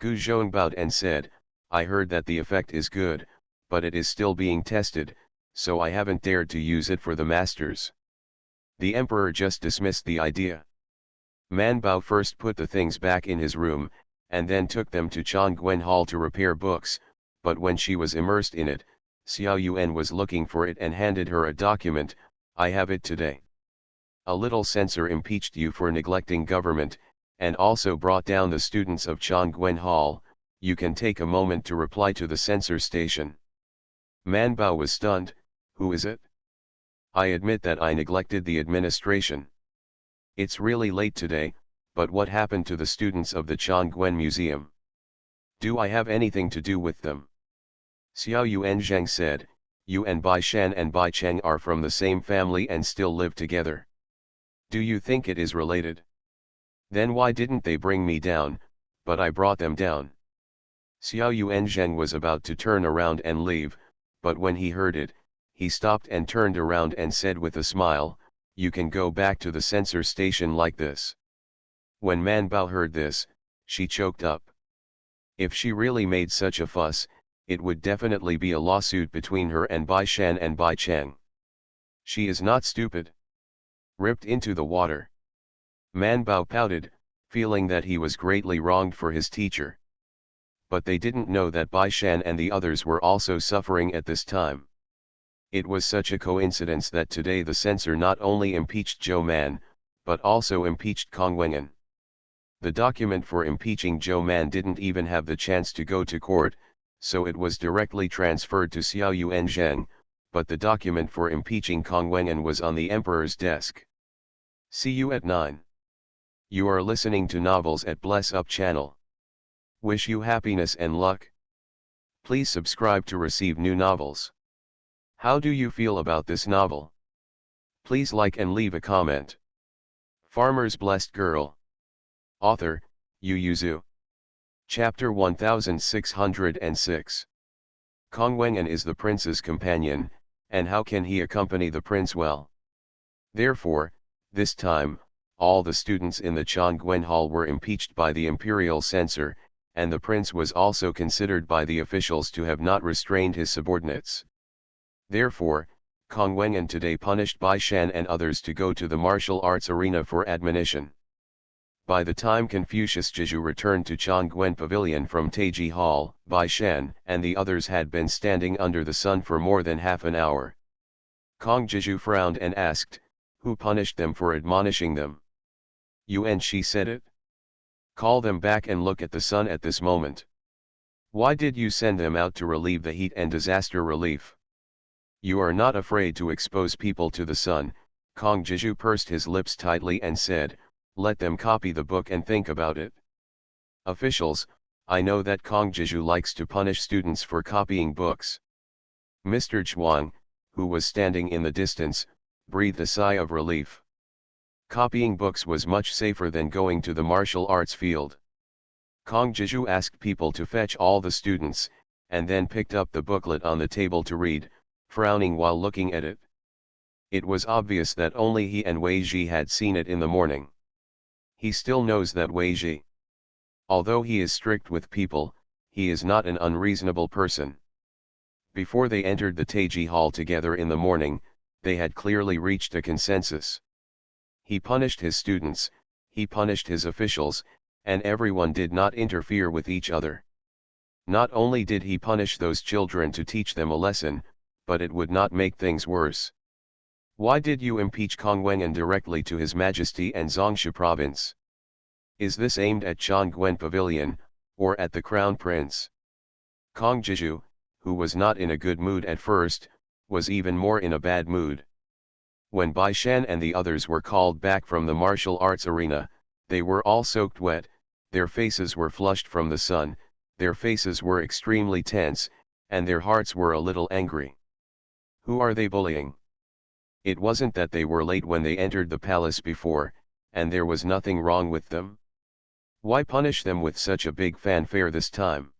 Guzhong bowed and said, I heard that the effect is good, but it is still being tested, so I haven't dared to use it for the masters. The emperor just dismissed the idea. Man Bao first put the things back in his room, and then took them to Chongguan Hall to repair books, but when she was immersed in it, Xiao Yuan was looking for it and handed her a document. I have it today. A little censor impeached you for neglecting government, and also brought down the students of Chongguan Hall. You can take a moment to reply to the censor station. Man Bao was stunned. Who is it? I admit that I neglected the administration. It's really late today, but what happened to the students of the Chongguan Museum? Do I have anything to do with them? Xiao Yuan Zheng said, Yuan Baishan and Bai Cheng are from the same family and still live together. Do you think it is related? Then why didn't they bring me down, but I brought them down? Xiao Yuan Zheng was about to turn around and leave, but when he heard it, he stopped and turned around and said with a smile, you can go back to the censor station like this. When Man Bao heard this, she choked up. If she really made such a fuss, it would definitely be a lawsuit between her and Bai Shan and Bai Cheng. She is not stupid. Ripped into the water. Man Bao pouted, feeling that he was greatly wronged for his teacher. But they didn't know that Bai Shan and the others were also suffering at this time. It was such a coincidence that today the censor not only impeached Zhou Man, but also impeached Kong Wengan. The document for impeaching Zhou Man didn't even have the chance to go to court, so it was directly transferred to Xiao Yuan Zheng, but the document for impeaching Kong Wengan was on the emperor's desk. See you at 9. You are listening to Novels at Bless Up channel. Wish you happiness and luck. Please subscribe to receive new novels. How do you feel about this novel? Please like and leave a comment. Farmer's Blessed Girl. Author, Yu Yuzu. Chapter 1606. Kong Wengan is the prince's companion, and how can he accompany the prince well? Therefore, this time, all the students in the Chongguan Hall were impeached by the imperial censor, and the prince was also considered by the officials to have not restrained his subordinates. Therefore, Kong Wengan today punished Bai Shan and others to go to the martial arts arena for admonition. By the time Confucius Jeju returned to Chongguan Pavilion from Taiji Hall, Bai Shan and the others had been standing under the sun for more than half an hour. Kong Jeju frowned and asked, "Who punished them for admonishing them?" "You," and she said it. "Call them back and look at the sun at this moment. Why did you send them out to relieve the heat and disaster relief? You are not afraid to expose people to the sun." Kong Jeju pursed his lips tightly and said, "Let them copy the book and think about it." "Officials, I know that Kong Jeju likes to punish students for copying books." Mr. Zhuang, who was standing in the distance, breathed a sigh of relief. Copying books was much safer than going to the martial arts field. Kong Jeju asked people to fetch all the students, and then picked up the booklet on the table to read, frowning while looking at it. It was obvious that only he and Wei Ji had seen it in the morning. He still knows that Wei Ji, although he is strict with people, he is not an unreasonable person. Before they entered the Taiji Hall together in the morning, they had clearly reached a consensus. He punished his students, he punished his officials, and everyone did not interfere with each other. Not only did he punish those children to teach them a lesson, but it would not make things worse. "Why did you impeach Kong Wengan directly to His Majesty and Zhongshu Province? Is this aimed at Chongguan Pavilion, or at the Crown Prince?" Kong Jeju, who was not in a good mood at first, was even more in a bad mood. When Bai Shan and the others were called back from the martial arts arena, they were all soaked wet, their faces were flushed from the sun, their faces were extremely tense, and their hearts were a little angry. Who are they bullying? It wasn't that they were late when they entered the palace before, and there was nothing wrong with them. Why punish them with such a big fanfare this time?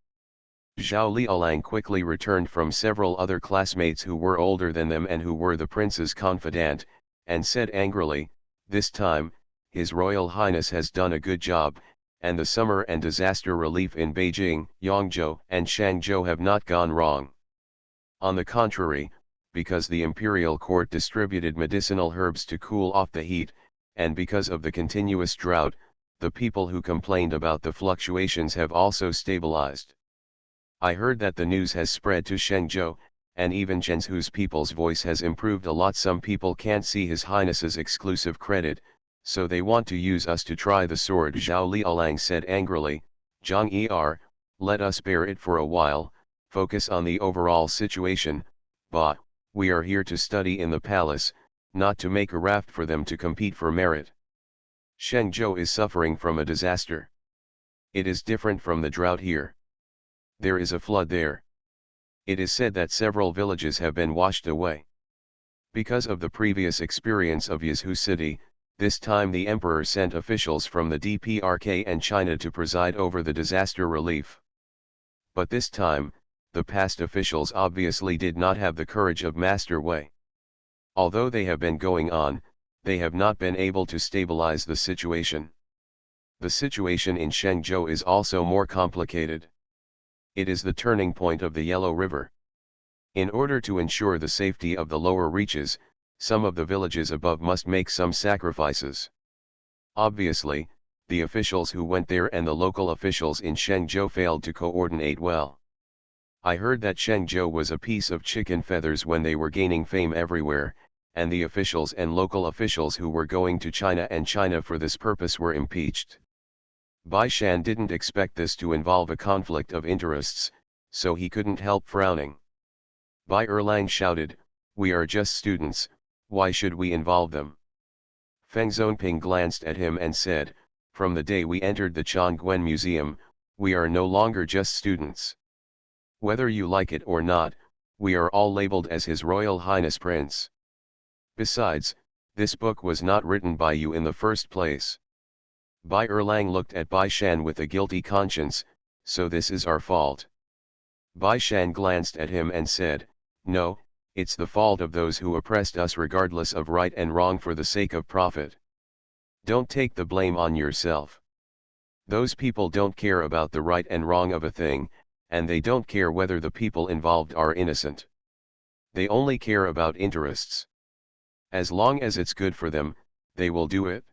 Zhao Liaolang quickly returned from several other classmates who were older than them and who were the prince's confidant, and said angrily, "This time, His Royal Highness has done a good job, and the summer and disaster relief in Beijing, Yangzhou and Shangzhou have not gone wrong. On the contrary, because the imperial court distributed medicinal herbs to cool off the heat, and because of the continuous drought, the people who complained about the fluctuations have also stabilized. I heard that the news has spread to Shenzhou, and even Zhenzhou's people's voice has improved a lot. Some people can't see His Highness's exclusive credit, so they want to use us to try the sword." Zhao Liaolang said angrily, "Zhang Er, let us bear it for a while, focus on the overall situation, but we are here to study in the palace, not to make a raft for them to compete for merit. Shenzhou is suffering from a disaster. It is different from the drought here. There is a flood there. It is said that several villages have been washed away. Because of the previous experience of Yizhou City, this time the emperor sent officials from the DPRK and China to preside over the disaster relief. But this time, the past officials obviously did not have the courage of Master Wei. Although they have been going on, they have not been able to stabilize the situation. The situation in Shenzhou is also more complicated. It is the turning point of the Yellow River. In order to ensure the safety of the lower reaches, some of the villages above must make some sacrifices. Obviously, the officials who went there and the local officials in Shenzhou failed to coordinate well. I heard that Shenzhou was a piece of chicken feathers when they were gaining fame everywhere, and the officials and local officials who were going to China and China for this purpose were impeached. Bai Shan didn't expect this to involve a conflict of interests, so he couldn't help frowning. Bai Erlang shouted, "We are just students, why should we involve them?" Feng Zonping glanced at him and said, "From the day we entered the Chongguan Museum, we are no longer just students. Whether you like it or not, we are all labeled as His Royal Highness Prince. Besides, this book was not written by you in the first place." Bai Erlang looked at Bai Shan with a guilty conscience, "So this is our fault?" Bai Shan glanced at him and said, "No, it's the fault of those who oppressed us regardless of right and wrong for the sake of profit. Don't take the blame on yourself. Those people don't care about the right and wrong of a thing, and they don't care whether the people involved are innocent. They only care about interests. As long as it's good for them, they will do it.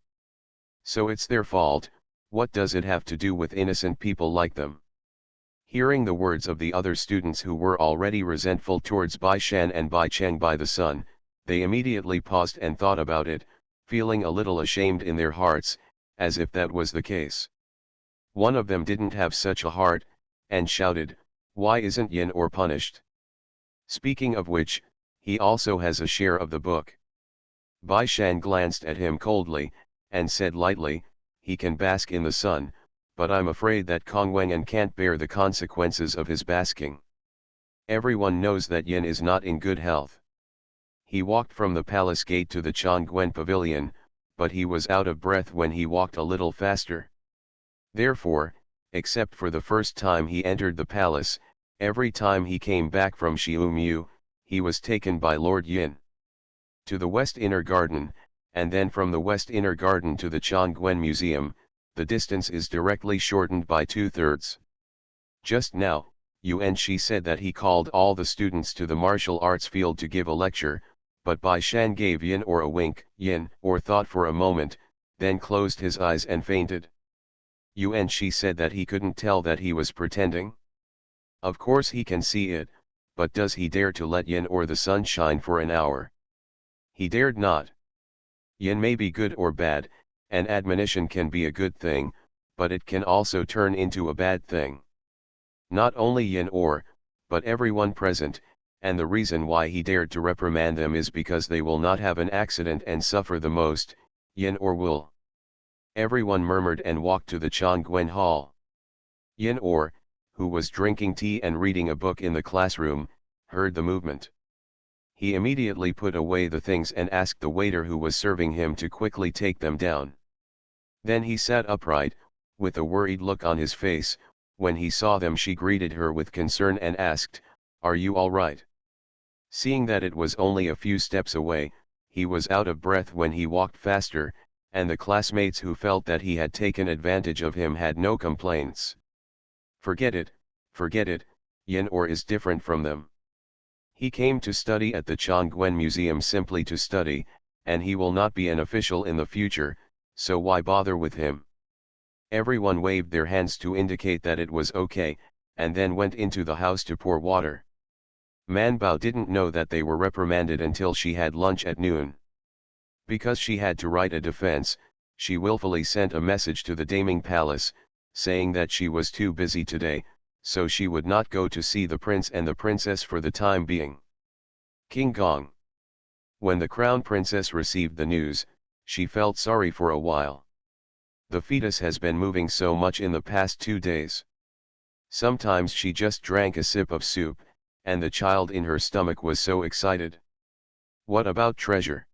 So it's their fault, What does it have to do with innocent people like them? Hearing the words of the other students who were already resentful towards Bai Shan and Bai Cheng by the sun, they immediately paused and thought about it, feeling a little ashamed in their hearts, as if that was the case. One of them didn't have such a heart, and shouted, "Why isn't Yin or punished? Speaking of which, he also has a share of the book." Bai Shan glanced at him coldly, and said lightly, "He can bask in the sun, but I'm afraid that Kong Wengan can't bear the consequences of his basking. Everyone knows that Yin is not in good health." He walked from the palace gate to the Chongguan pavilion, but he was out of breath when he walked a little faster. Therefore, except for the first time he entered the palace, every time he came back from Xiumu, he was taken by Lord Yin to the West Inner Garden, and then from the West Inner Garden to the Chongguan Museum. The distance is directly shortened by 2/3. Just now, Yuan Shi said that he called all the students to the martial arts field to give a lecture, but Bai Shan gave Yin or a wink, Yin or thought for a moment, then closed his eyes and fainted. Yuan Shi said that he couldn't tell that he was pretending. Of course he can see it, but does he dare to let Yin or the sun shine for an hour? He dared not. Yin may be good or bad, and admonition can be a good thing, but it can also turn into a bad thing. Not only Yin or, but everyone present, and the reason why he dared to reprimand them is because they will not have an accident and suffer the most, Yin or will. Everyone murmured and walked to the Chongguan Hall. Yin or, who was drinking tea and reading a book in the classroom, heard the movement. He immediately put away the things and asked the waiter who was serving him to quickly take them down. Then he sat upright, with a worried look on his face. When he saw them, she greeted her with concern and asked, "Are you all right?" Seeing that it was only a few steps away, he was out of breath when he walked faster, and the classmates who felt that he had taken advantage of him had no complaints. Forget it, Yin or is different from them. He came to study at the Chongguan Museum simply to study, and he will not be an official in the future, so why bother with him? Everyone waved their hands to indicate that it was okay, and then went into the house to pour water. Man Bao didn't know that they were reprimanded until she had lunch at noon. Because she had to write a defense, she willfully sent a message to the Daming Palace, saying that she was too busy today, so she would not go to see the prince and the princess for the time being. King Gong. When the crown princess received the news, she felt sorry for a while. The fetus has been moving so much in the past 2 days. Sometimes she just drank a sip of soup, and the child in her stomach was so excited. What about treasure?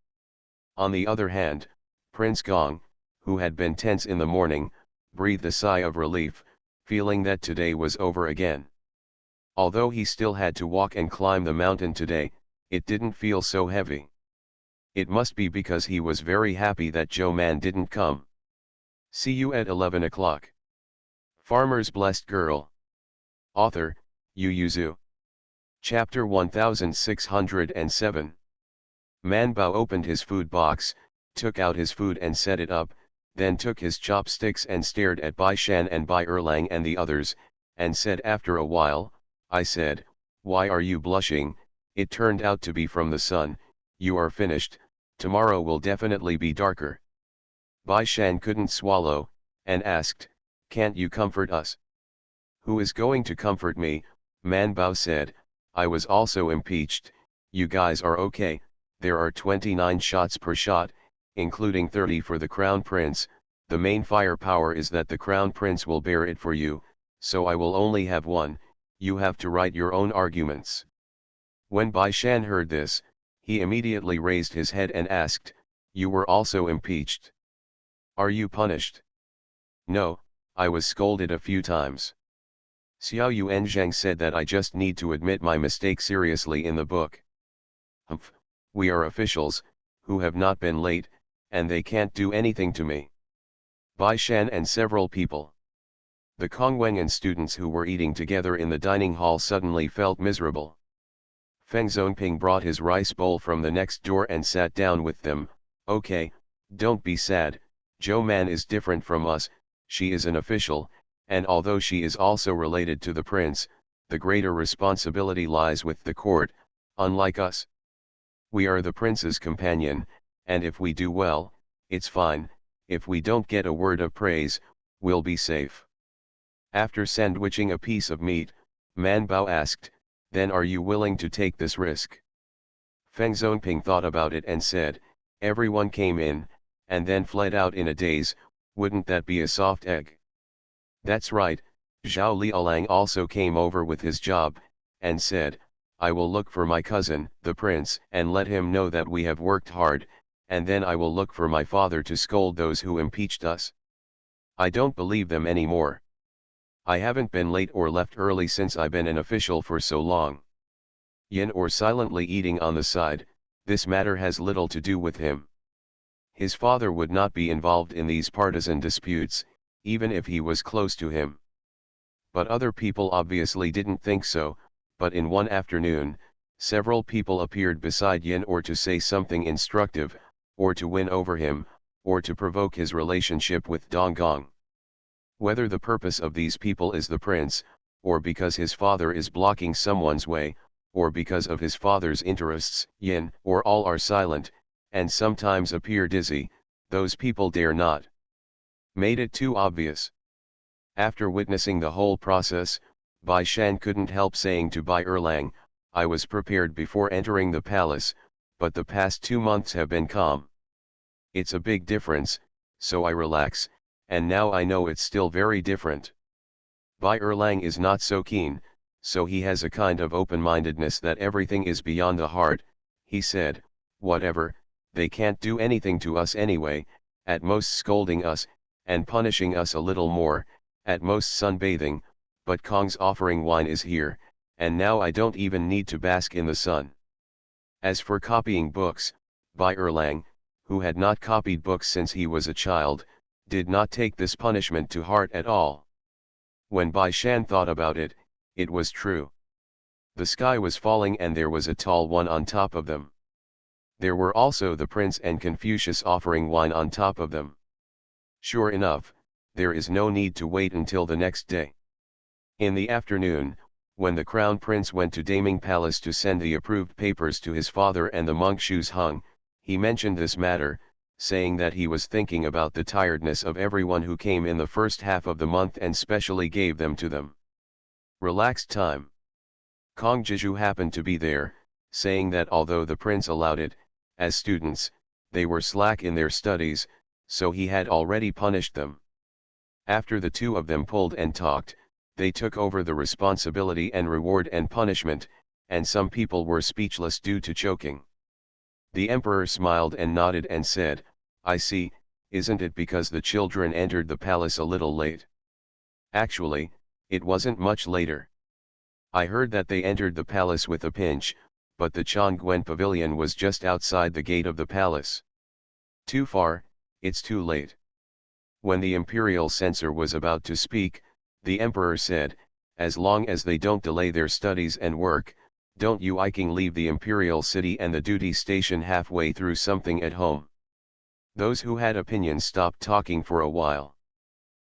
On the other hand, Prince Gong, who had been tense in the morning, breathed a sigh of relief, feeling that today was over again. Although he still had to walk and climb the mountain today, it didn't feel so heavy. It must be because he was very happy that Zhou Man didn't come. See you at 11 o'clock. Farmer's Blessed Girl. Author, Yu Yuzu. Chapter 1607. Man Bao opened his food box, took out his food and set it up, then took his chopsticks and stared at Bai Shan and Bai Erlang and the others, and said after a while, "I said, why are you blushing? It turned out to be from the sun. You are finished, tomorrow will definitely be darker." Bai Shan couldn't swallow, and asked, "Can't you comfort us?" "Who is going to comfort me?" Man Bao said, "I was also impeached. You guys are okay. There are 29 shots per shot, including 30 for the Crown Prince. The main firepower is that the Crown Prince will bear it for you, so I will only have one. You have to write your own arguments." When Bai Shan heard this, he immediately raised his head and asked, "You were also impeached? Are you punished?" "No, I was scolded a few times." Xiao Yuanzhang said that I just need to admit my mistake seriously in the book. "Humph, we are officials, who have not been late, and they can't do anything to me." Bai Shan and several people. The Kongwengan students who were eating together in the dining hall suddenly felt miserable. Feng Zongping brought his rice bowl from the next door and sat down with them. "Okay, don't be sad, Zhou Man is different from us," she is an official, and although she is also related to the prince, the greater responsibility lies with the court, unlike us. We are the prince's companion, and if we do well, it's fine, if we don't get a word of praise, we'll be safe. After sandwiching a piece of meat, Man Bao asked, then are you willing to take this risk? Feng Zhongping thought about it and said, everyone came in, and then fled out in a daze, wouldn't that be a soft egg? That's right, Zhao Liaolang also came over with his job, and said, I will look for my cousin, the prince, and let him know that we have worked hard, and then I will look for my father to scold those who impeached us. I don't believe them anymore. I haven't been late or left early since I've been an official for so long. Yin or silently eating on the side, this matter has little to do with him. His father would not be involved in these partisan disputes, even if he was close to him. But other people obviously didn't think so, but in one afternoon, several people appeared beside Yin or to say something instructive, or to win over him, or to provoke his relationship with Donggong. Whether the purpose of these people is the prince, or because his father is blocking someone's way, or because of his father's interests, Yin or all are silent, and sometimes appear dizzy, those people dare not. Made it too obvious. After witnessing the whole process, Bai Shan couldn't help saying to Bai Erlang, I was prepared before entering the palace, but the past 2 months have been calm. It's a big difference, so I relax, and now I know it's still very different. Bai Erlang is not so keen, so he has a kind of open-mindedness that everything is beyond the heart. He said, whatever, they can't do anything to us anyway, at most scolding us, and punishing us a little more, at most sunbathing, but Kong's offering wine is here, and now I don't even need to bask in the sun. As for copying books, Bai Erlang, who had not copied books since he was a child, did not take this punishment to heart at all. When Bai Shan thought about it, it was true. The sky was falling and there was a tall one on top of them. There were also the prince and Confucius offering wine on top of them. Sure enough, there is no need to wait until the next day. In the afternoon, when the crown prince went to Daming Palace to send the approved papers to his father and the monk Shoes Hung, he mentioned this matter, saying that he was thinking about the tiredness of everyone who came in the first half of the month and specially gave them to them. Relaxed time. Kong Jiju happened to be there, saying that although the prince allowed it, as students, they were slack in their studies, so he had already punished them. After the two of them pulled and talked, they took over the responsibility and reward and punishment, and some people were speechless due to choking. The emperor smiled and nodded and said, I see, isn't it because the children entered the palace a little late? Actually, it wasn't much later. I heard that they entered the palace with a pinch, but the Chongguan pavilion was just outside the gate of the palace. Too far, it's too late. When the imperial censor was about to speak, the emperor said, as long as they don't delay their studies and work, don't you Iking leave the imperial city and the duty station halfway through something at home. Those who had opinions stopped talking for a while.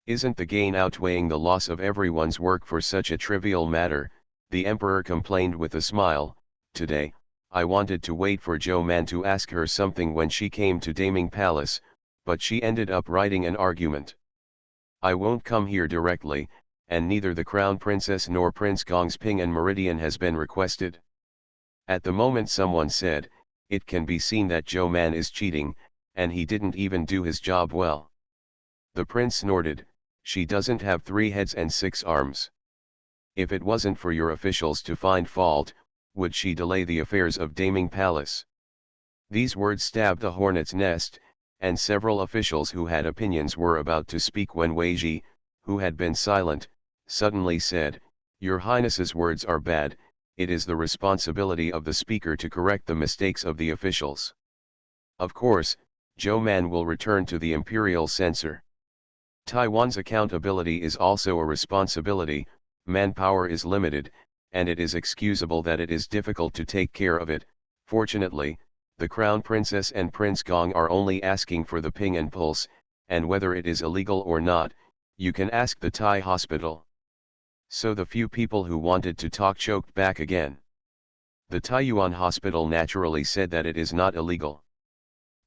Isn't the gain outweighing the loss of everyone's work for such a trivial matter? The emperor complained with a smile. Today, I wanted to wait for Zhou Man to ask her something when she came to Daming Palace, but she ended up writing an argument. I won't come here directly, and neither the Crown Princess nor Prince Gong's Ping and Meridian has been requested. At the moment someone said, it can be seen that Zhou Man is cheating, and he didn't even do his job well. The prince snorted, she doesn't have 3 heads and 6 arms. If it wasn't for your officials to find fault, would she delay the affairs of Daming Palace? These words stabbed the hornet's nest, and several officials who had opinions were about to speak when Wei Ji, who had been silent, suddenly said, Your Highness's words are bad, it is the responsibility of the speaker to correct the mistakes of the officials. Of course, Zhou Man will return to the imperial censor. Taiwan's accountability is also a responsibility, manpower is limited, and it is excusable that it is difficult to take care of it. Fortunately, the Crown Princess and Prince Gong are only asking for the ping and pulse, and whether it is illegal or not, You can ask the Thai hospital. So the few people who wanted to talk choked back again. The Taiyuan hospital naturally said that it is not illegal.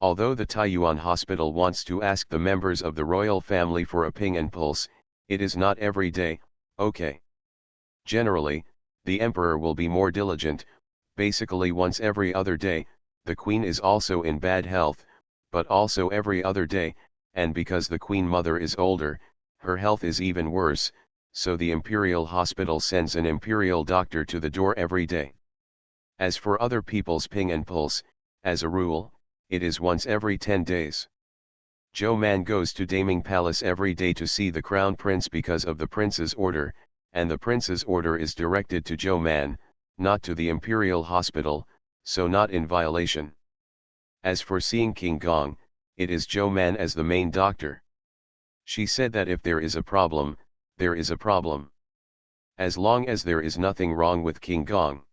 Although the Taiyuan hospital wants to ask the members of the royal family for a ping and pulse, it is not every day, okay. Generally, the emperor will be more diligent, basically once every other day. The queen is also in bad health, but also every other day, and because the queen mother is older, her health is even worse, so the imperial hospital sends an imperial doctor to the door every day. As for other people's ping and pulse, as a rule, it is once every 10 days. Zhou Man goes to Daming Palace every day to see the crown prince because of the prince's order, and the prince's order is directed to Zhou Man, not to the imperial hospital, so not in violation. As for seeing King Gong, it is Zhou Man as the main doctor. She said that if there is a problem, there is a problem. As long as there is nothing wrong with King Gong.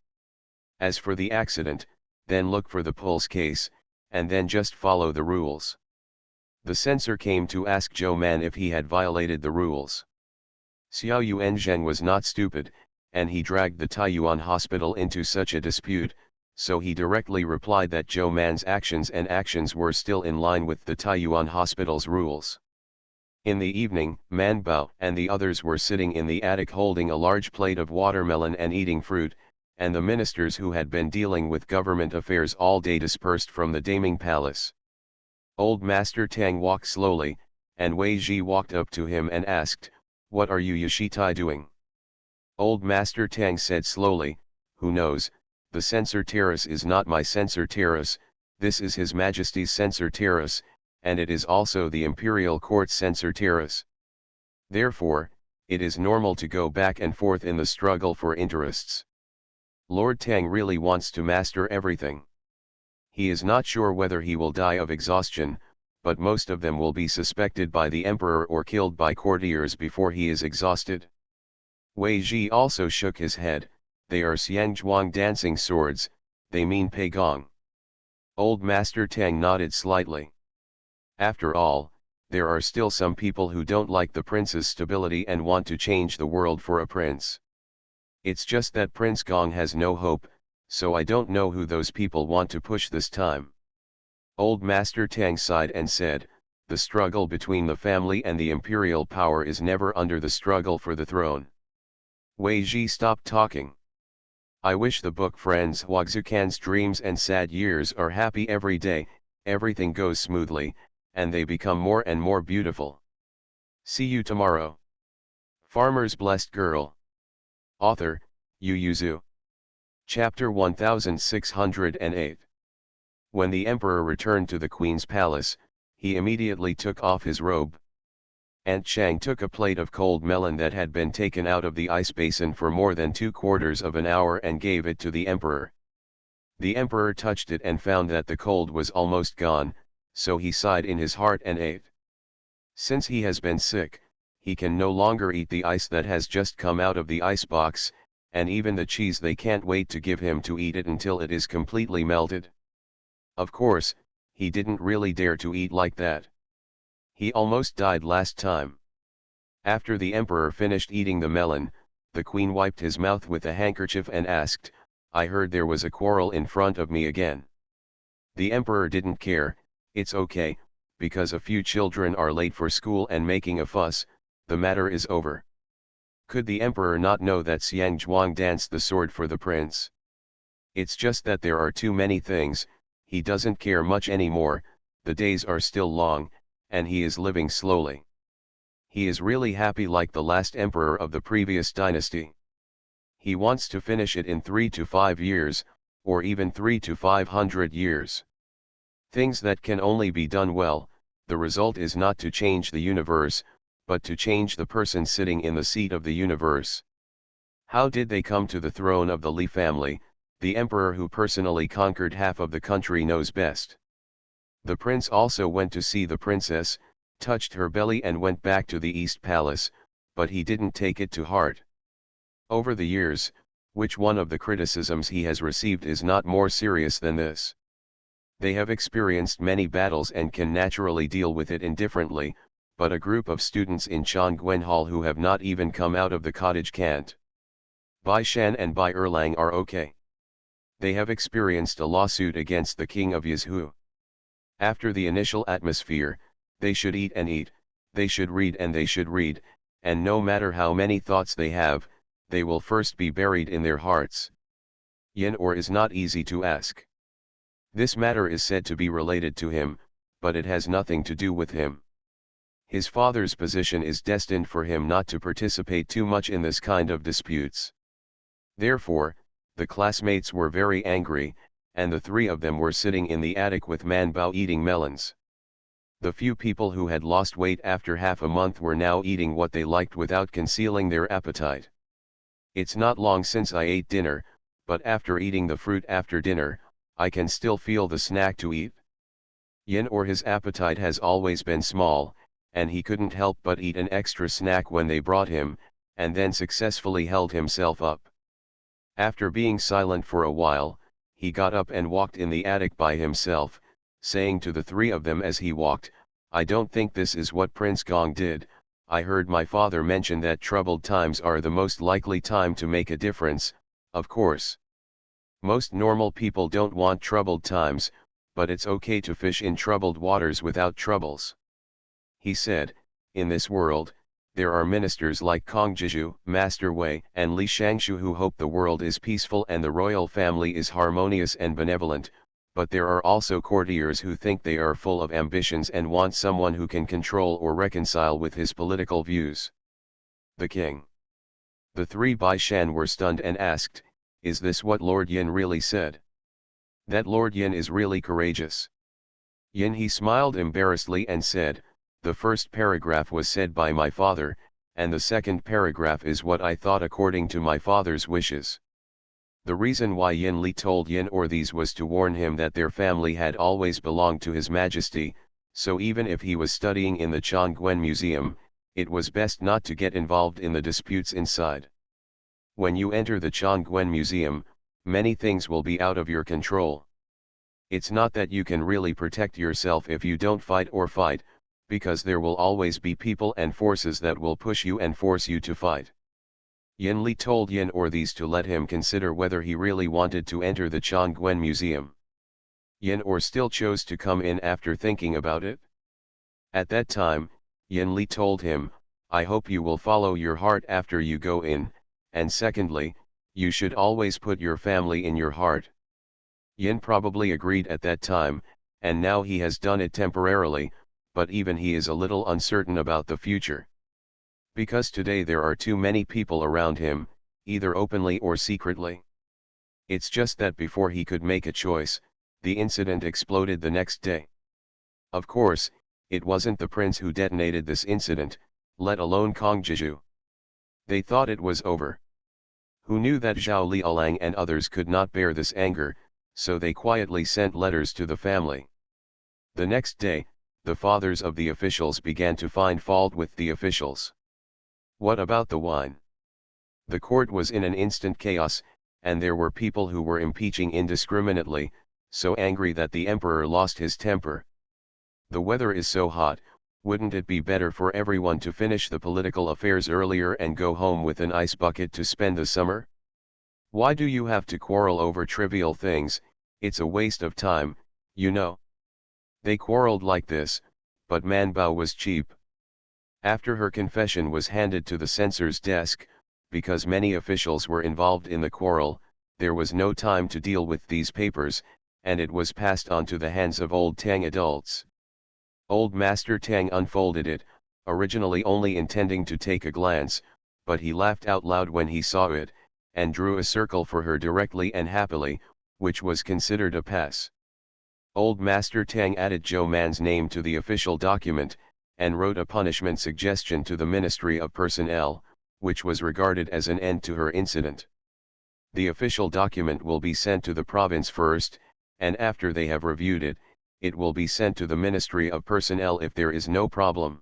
As for the accident, then look for the pulse case, and then just follow the rules. The censor came to ask Zhou Man if he had violated the rules. Xiao Yuanzheng was not stupid, and he dragged the Taiyuan hospital into such a dispute, so he directly replied that Zhou Man's actions were still in line with the Taiyuan hospital's rules. In the evening, Man Bao and the others were sitting in the attic holding a large plate of watermelon and eating fruit, and the ministers who had been dealing with government affairs all day dispersed from the Daming Palace. Old Master Tang walked slowly, and Wei Ji walked up to him and asked, "What are you Yashitai doing?" Old Master Tang said slowly, "Who knows, the censor terrace is not my censor terrace, this is His Majesty's censor terrace, and it is also the Imperial Court's censor terrace. Therefore, it is normal to go back and forth in the struggle for interests. Lord Tang really wants to master everything. He is not sure whether he will die of exhaustion, but most of them will be suspected by the emperor or killed by courtiers before he is exhausted." Wei Ji also shook his head. "They are Xiangzhuang dancing swords, they mean Pei Gong." Old Master Tang nodded slightly. After all, there are still some people who don't like the prince's stability and want to change the world for a prince. It's just that Prince Gong has no hope, so I don't know who those people want to push this time. Old Master Tang sighed and said, "The struggle between the family and the imperial power is never under the struggle for the throne." Wei Ji stopped talking. "I wish the book friends Huaxucan's dreams and sad years are happy every day, everything goes smoothly, and they become more and more beautiful. See you tomorrow." Farmer's Blessed Girl. Author, Yu Yuzu. Chapter 1608. When the emperor returned to the queen's palace, he immediately took off his robe. Aunt Chang took a plate of cold melon that had been taken out of the ice basin for more than 2/4 of an hour and gave it to the emperor. The emperor touched it and found that the cold was almost gone, so he sighed in his heart and ate. Since he has been sick, he can no longer eat the ice that has just come out of the icebox, and even the cheese they can't wait to give him to eat it until it is completely melted. Of course, he didn't really dare to eat like that. He almost died last time. After the emperor finished eating the melon, the queen wiped his mouth with a handkerchief and asked, "I heard there was a quarrel in front of me again." The emperor didn't care. "It's okay, because a few children are late for school and making a fuss, the matter is over." Could the emperor not know that Xiangzhuang danced the sword for the prince? It's just that there are too many things, he doesn't care much anymore, the days are still long, and he is living slowly. He is really happy like the last emperor of the previous dynasty. He wants to finish it in 3 to 5 years, or even 3 to 500 years. Things that can only be done well. The result is not to change the universe, but to change the person sitting in the seat of the universe. How did they come to the throne of the Li family? The emperor who personally conquered half of the country knows best. The prince also went to see the princess, touched her belly and went back to the East Palace, but he didn't take it to heart. Over the years, which one of the criticisms he has received is not more serious than this? They have experienced many battles and can naturally deal with it indifferently, but a group of students in Chongquen Hall who have not even come out of the cottage can't. Bai Shan and Bai Erlang are okay. They have experienced a lawsuit against the king of Yizhu. After the initial atmosphere, they should eat and eat, they should read and they should read, and no matter how many thoughts they have, they will first be buried in their hearts. Yin or is not easy to ask. This matter is said to be related to him, but it has nothing to do with him. His father's position is destined for him not to participate too much in this kind of disputes. Therefore, the classmates were very angry, and the three of them were sitting in the attic with Man Bao eating melons. The few people who had lost weight after half a month were now eating what they liked without concealing their appetite. It's not long since I ate dinner, but after eating the fruit after dinner, I can still feel the snack to eat. Yin or his appetite has always been small, and he couldn't help but eat an extra snack when they brought him, and then successfully held himself up. After being silent for a while, he got up and walked in the attic by himself, saying to the three of them as he walked, "I don't think this is what Prince Gong did. I heard my father mention that troubled times are the most likely time to make a difference, of course. Most normal people don't want troubled times, but it's okay to fish in troubled waters without troubles." He said, "In this world, there are ministers like Kong Jiju, Master Wei, and Li Shangshu who hope the world is peaceful and the royal family is harmonious and benevolent, but there are also courtiers who think they are full of ambitions and want someone who can control or reconcile with his political views." The king. The three Bai Shan were stunned and asked, "Is this what Lord Yin really said? That Lord Yin is really courageous?" Yin he smiled embarrassedly and said, "The first paragraph was said by my father, and the second paragraph is what I thought according to my father's wishes." The reason why Yin Li told Yin or these was to warn him that their family had always belonged to His Majesty, so even if he was studying in the Chongquen Museum, it was best not to get involved in the disputes inside. When you enter the Chongquen Museum, many things will be out of your control. It's not that you can really protect yourself if you don't fight, because there will always be people and forces that will push you and force you to fight. Yin Li told Yin or these to let him consider whether he really wanted to enter the Chongquen Museum. Yin or still chose to come in after thinking about it. At that time, Yin Li told him, "I hope you will follow your heart after you go in, and secondly, you should always put your family in your heart." Yin probably agreed at that time, and now he has done it temporarily, but even he is a little uncertain about the future. Because today there are too many people around him, either openly or secretly. It's just that before he could make a choice, the incident exploded the next day. Of course, it wasn't the prince who detonated this incident, let alone Kong Jiju. They thought it was over. Who knew that Zhao Liaolang and others could not bear this anger, so they quietly sent letters to the family. The next day, the fathers of the officials began to find fault with the officials. What about the wine? The court was in an instant chaos, and there were people who were impeaching indiscriminately, so angry that the emperor lost his temper. The weather is so hot, wouldn't it be better for everyone to finish the political affairs earlier and go home with an ice bucket to spend the summer? Why do you have to quarrel over trivial things? It's a waste of time, you know. They quarreled like this, but Man Bao was cheap. After her confession was handed to the censor's desk, because many officials were involved in the quarrel, there was no time to deal with these papers, and it was passed on to the hands of Old Tang adults. Old Master Tang unfolded it, originally only intending to take a glance, but he laughed out loud when he saw it, and drew a circle for her directly and happily, which was considered a pass. Old Master Tang added Zhou Man's name to the official document, and wrote a punishment suggestion to the Ministry of Personnel, which was regarded as an end to her incident. The official document will be sent to the province first, and after they have reviewed it, it will be sent to the Ministry of Personnel if there is no problem.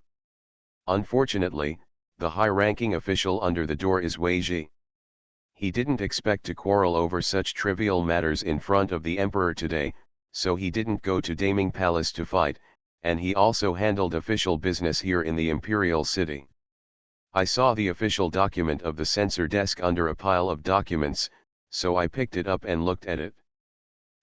Unfortunately, the high-ranking official under the door is Wei Ji. He didn't expect to quarrel over such trivial matters in front of the emperor today, so he didn't go to Daming Palace to fight, and he also handled official business here in the imperial city. I saw the official document of the censor desk under a pile of documents, so I picked it up and looked at it.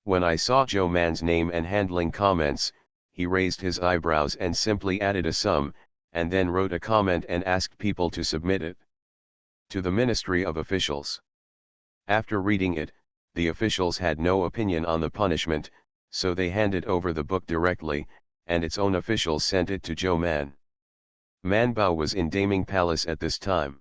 When I saw Zhou Man's name and handling comments, he raised his eyebrows and simply added a sum, and then wrote a comment and asked people to submit it to the Ministry of Officials. After reading it, the officials had no opinion on the punishment, so they handed over the book directly, and its own officials sent it to Zhou Man. Man Bao was in Daming Palace at this time.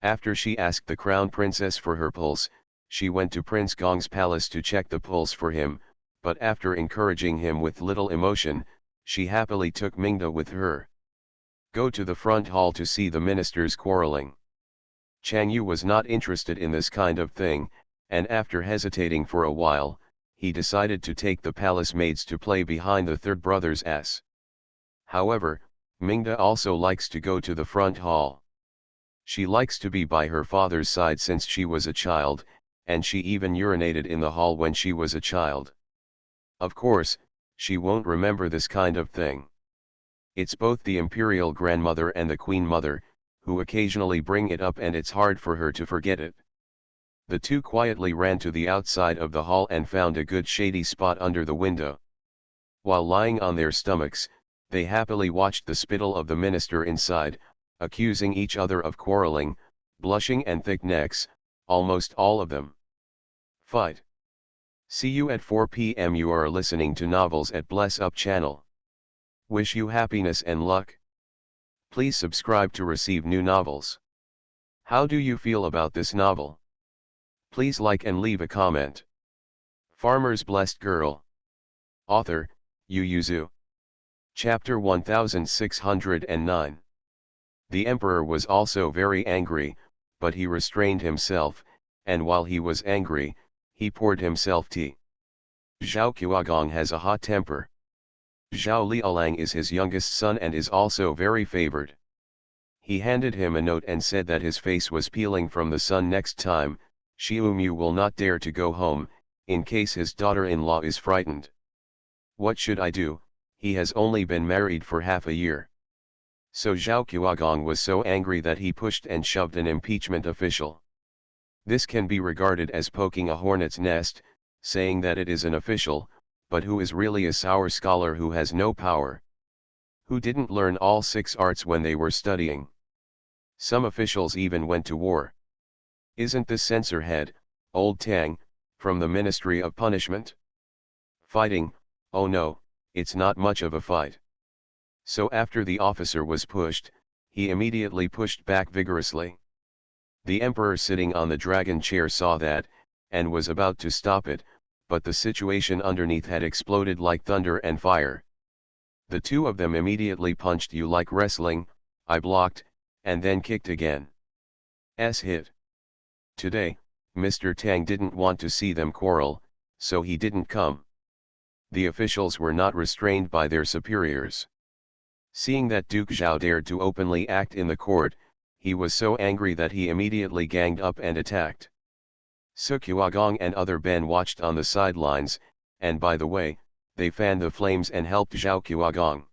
After she asked the crown princess for her pulse, she went to Prince Gong's palace to check the pulse for him, but after encouraging him with little emotion, she happily took Mingda with her. Go to the front hall to see the ministers quarreling. Chang Yu was not interested in this kind of thing, and after hesitating for a while, he decided to take the palace maids to play behind the third brother's ass. However, Mingda also likes to go to the front hall. She likes to be by her father's side since she was a child, and she even urinated in the hall when she was a child. Of course, she won't remember this kind of thing. It's both the imperial grandmother and the queen mother, who occasionally bring it up, and it's hard for her to forget it. The two quietly ran to the outside of the hall and found a good shady spot under the window. While lying on their stomachs, they happily watched the spittle of the minister inside, accusing each other of quarreling, blushing and thick necks, almost all of them. Fight. See you at 4 p.m. You are listening to Novels at Bless Up channel. Wish you happiness and luck. Please subscribe to receive new novels. How do you feel about this novel? Please like and leave a comment. Farmer's Blessed Girl. Author, Yu Yuzu. Chapter 1609. The emperor was also very angry, but he restrained himself, and while he was angry, he poured himself tea. Zhao Qiuagong has a hot temper. Zhao Liaolang is his youngest son and is also very favored. He handed him a note and said that his face was peeling from the sun. Next time, Xiumu will not dare to go home, in case his daughter-in-law is frightened. What should I do? He has only been married for half a year. So Zhao Qiuagong was so angry that he pushed and shoved an impeachment official. This can be regarded as poking a hornet's nest, saying that it is an official, but who is really a sour scholar who has no power. Who didn't learn all 6 arts when they were studying. Some officials even went to war. Isn't this censor head, old Tang, from the Ministry of Punishment? Fighting? Oh no, it's not much of a fight. So after the officer was pushed, he immediately pushed back vigorously. The emperor sitting on the dragon chair saw that, and was about to stop it, but the situation underneath had exploded like thunder and fire. The two of them immediately punched you like wrestling. I blocked, and then kicked again. Hit. Today, Mr. Tang didn't want to see them quarrel, so he didn't come. The officials were not restrained by their superiors. Seeing that Duke Zhao dared to openly act in the court, he was so angry that he immediately ganged up and attacked. Su Qiuagong and other Ben watched on the sidelines, and by the way, they fanned the flames and helped Zhao Qiuagong.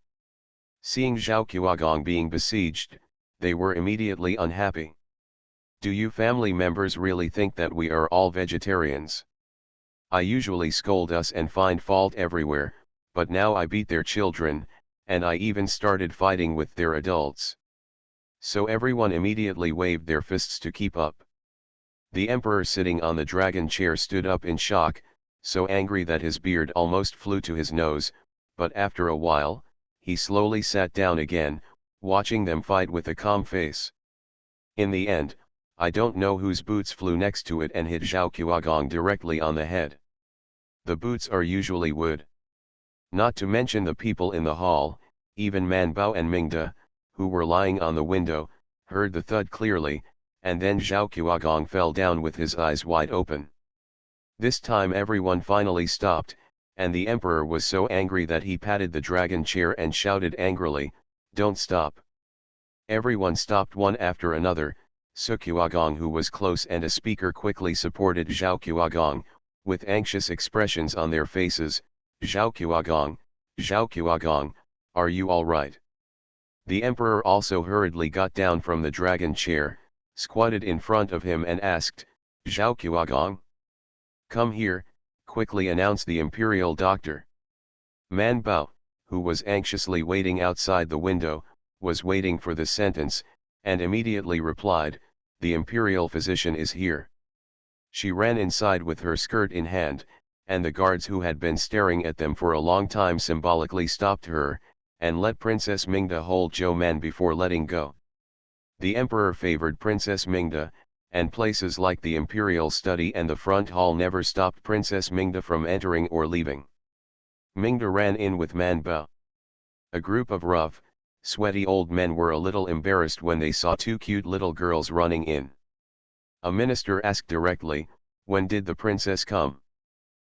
Seeing Zhao Qiuagong being besieged, they were immediately unhappy. Do you family members really think that we are all vegetarians? I usually scold us and find fault everywhere, but now I beat their children, and I even started fighting with their adults. So everyone immediately waved their fists to keep up. The emperor sitting on the dragon chair stood up in shock, so angry that his beard almost flew to his nose, but after a while, he slowly sat down again, watching them fight with a calm face. In the end, I don't know whose boots flew next to it and hit Zhao Qiuagong directly on the head. The boots are usually wood. Not to mention the people in the hall, even Man Bao and Mingda, who were lying on the window, heard the thud clearly, and then Zhao Qiuagong fell down with his eyes wide open. This time everyone finally stopped, and the emperor was so angry that he patted the dragon chair and shouted angrily, "Don't stop!" Everyone stopped one after another. Su Qiuagong, who was close and a speaker, quickly supported Zhao Qiuagong, with anxious expressions on their faces. Zhao Qiuagong, Zhao Qiuagong, Are you all right? The emperor also hurriedly got down from the dragon chair, squatted in front of him and asked, Zhao Qiagong? Come here, quickly announced the imperial doctor. Man Bao, who was anxiously waiting outside the window, was waiting for the sentence, and immediately replied, the imperial physician is here. She ran inside with her skirt in hand, and the guards who had been staring at them for a long time symbolically stopped her, and let Princess Mingda hold Zhou Man before letting go. The emperor favored Princess Mingda, and places like the imperial study and the front hall never stopped Princess Mingda from entering or leaving. Mingda ran in with Man Bao. A group of rough, sweaty old men were a little embarrassed when they saw two cute little girls running in. A minister asked directly, when did the princess come?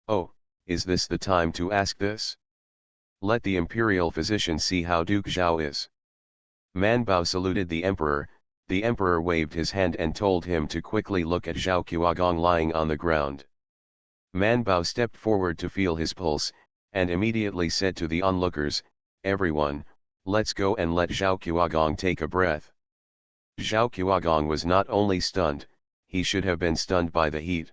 Oh, is this the time to ask this? Let the imperial physician see how Duke Zhao is. Man Bao saluted the emperor waved his hand and told him to quickly look at Zhao Qiagong lying on the ground. Man Bao stepped forward to feel his pulse, and immediately said to the onlookers, everyone, let's go and let Zhao Qiagong take a breath. Zhao Qiagong was not only stunned, he should have been stunned by the heat.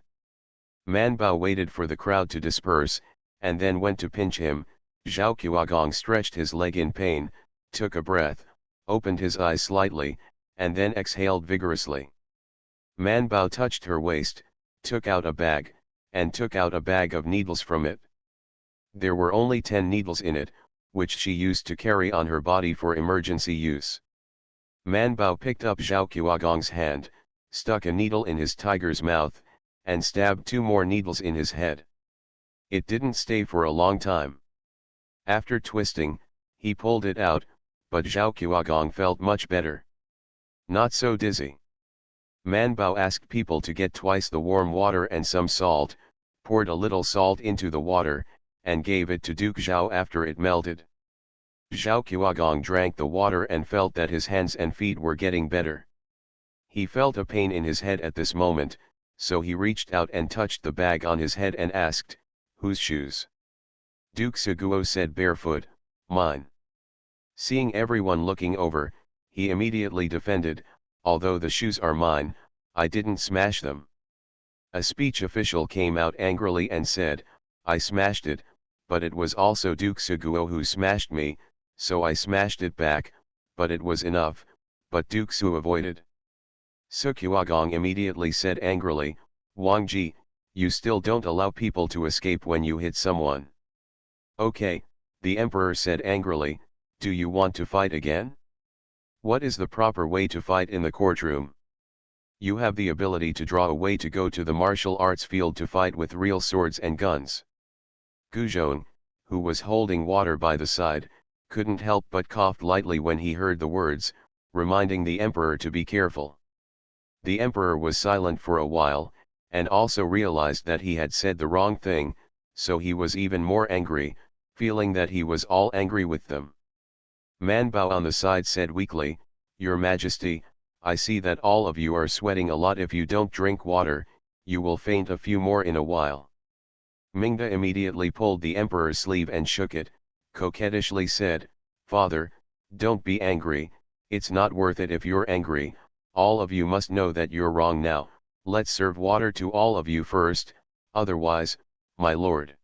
Man Bao waited for the crowd to disperse, and then went to pinch him. Zhao Qiagong stretched his leg in pain, took a breath, opened his eyes slightly, and then exhaled vigorously. Man Bao touched her waist, took out a bag, and took out a bag of needles from it. There were only 10 needles in it, which she used to carry on her body for emergency use. Man Bao picked up Zhao Qiagong's hand, stuck a needle in his tiger's mouth, and stabbed 2 more needles in his head. It didn't stay for a long time. After twisting, he pulled it out, but Zhao Qiagong felt much better. Not so dizzy. Man Bao asked people to get twice the warm water and some salt, poured a little salt into the water, and gave it to Duke Zhao after it melted. Zhao Qiagong drank the water and felt that his hands and feet were getting better. He felt a pain in his head at this moment, so he reached out and touched the bag on his head and asked, whose shoes? Duke Seguo said barefoot, mine. Seeing everyone looking over, he immediately defended, although the shoes are mine, I didn't smash them. A speech official came out angrily and said, I smashed it, but it was also Duke Seguo who smashed me, so I smashed it back, but it was enough, but Duke Su avoided. Su Qiagong immediately said angrily, Wang Ji, you still don't allow people to escape when you hit someone. Okay, the emperor said angrily, do you want to fight again? What is the proper way to fight in the courtroom? You have the ability to draw a way to go to the martial arts field to fight with real swords and guns. Guzhong, who was holding water by the side, couldn't help but coughed lightly when he heard the words, reminding the emperor to be careful. The emperor was silent for a while, and also realized that he had said the wrong thing, so he was even more angry, feeling that he was all angry with them. Man Bao on the side said weakly, Your Majesty, I see that all of you are sweating a lot. If you don't drink water, you will faint a few more in a while. Mingda immediately pulled the emperor's sleeve and shook it, coquettishly said, Father, don't be angry, it's not worth it if you're angry. All of you must know that you're wrong now, let's serve water to all of you first, otherwise, my lord.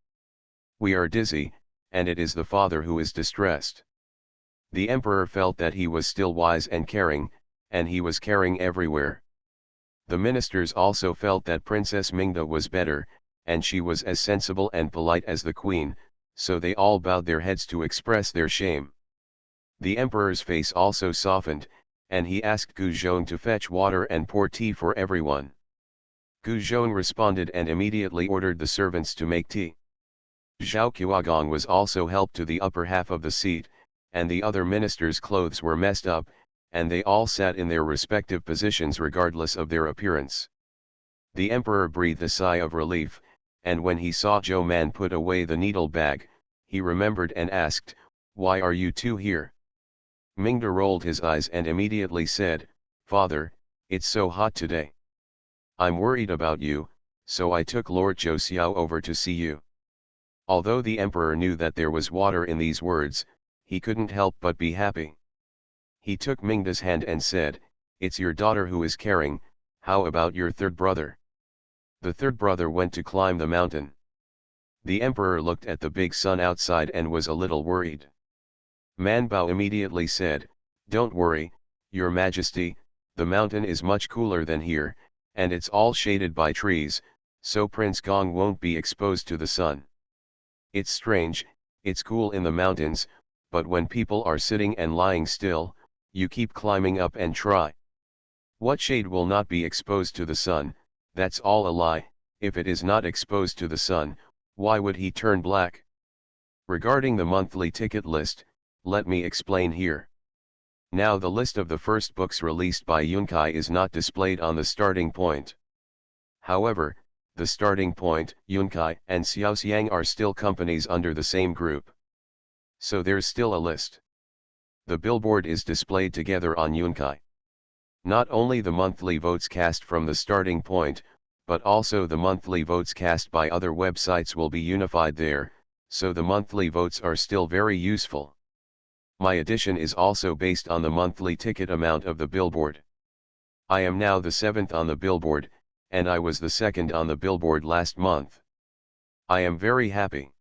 We are dizzy, and it is the father who is distressed. The emperor felt that he was still wise and caring, and he was caring everywhere. The ministers also felt that Princess Mingda was better, and she was as sensible and polite as the queen, so they all bowed their heads to express their shame. The emperor's face also softened, and he asked Guzhong to fetch water and pour tea for everyone. Guzhong responded and immediately ordered the servants to make tea. Zhao Qiagong was also helped to the upper half of the seat, and the other ministers' clothes were messed up, and they all sat in their respective positions regardless of their appearance. The emperor breathed a sigh of relief, and when he saw Zhou Man put away the needle bag, he remembered and asked, Why are you two here? Mingda rolled his eyes and immediately said, Father, it's so hot today. I'm worried about you, so I took Lord Zhou Xiao over to see you. Although the emperor knew that there was water in these words, he couldn't help but be happy. He took Mingda's hand and said, "It's your daughter who is caring, how about your third brother?" The third brother went to climb the mountain. The emperor looked at the big sun outside and was a little worried. Man Bao immediately said, "Don't worry, your majesty, the mountain is much cooler than here, and it's all shaded by trees, so Prince Gong won't be exposed to the sun. It's strange, it's cool in the mountains, but when people are sitting and lying still, you keep climbing up and try. What shade will not be exposed to the sun? That's all a lie. If it is not exposed to the sun, why would he turn black?" Regarding the monthly ticket list, let me explain here. Now the list of the first books released by Yunkai is not displayed on the starting point. However, the starting point, Yunkai and Xiaoxiang are still companies under the same group. So there's still a list. The billboard is displayed together on Yunkai. Not only the monthly votes cast from the starting point, but also the monthly votes cast by other websites will be unified there, so the monthly votes are still very useful. My edition is also based on the monthly ticket amount of the billboard. I am now the 7th on the billboard, and I was the 2nd on the billboard last month. I am very happy.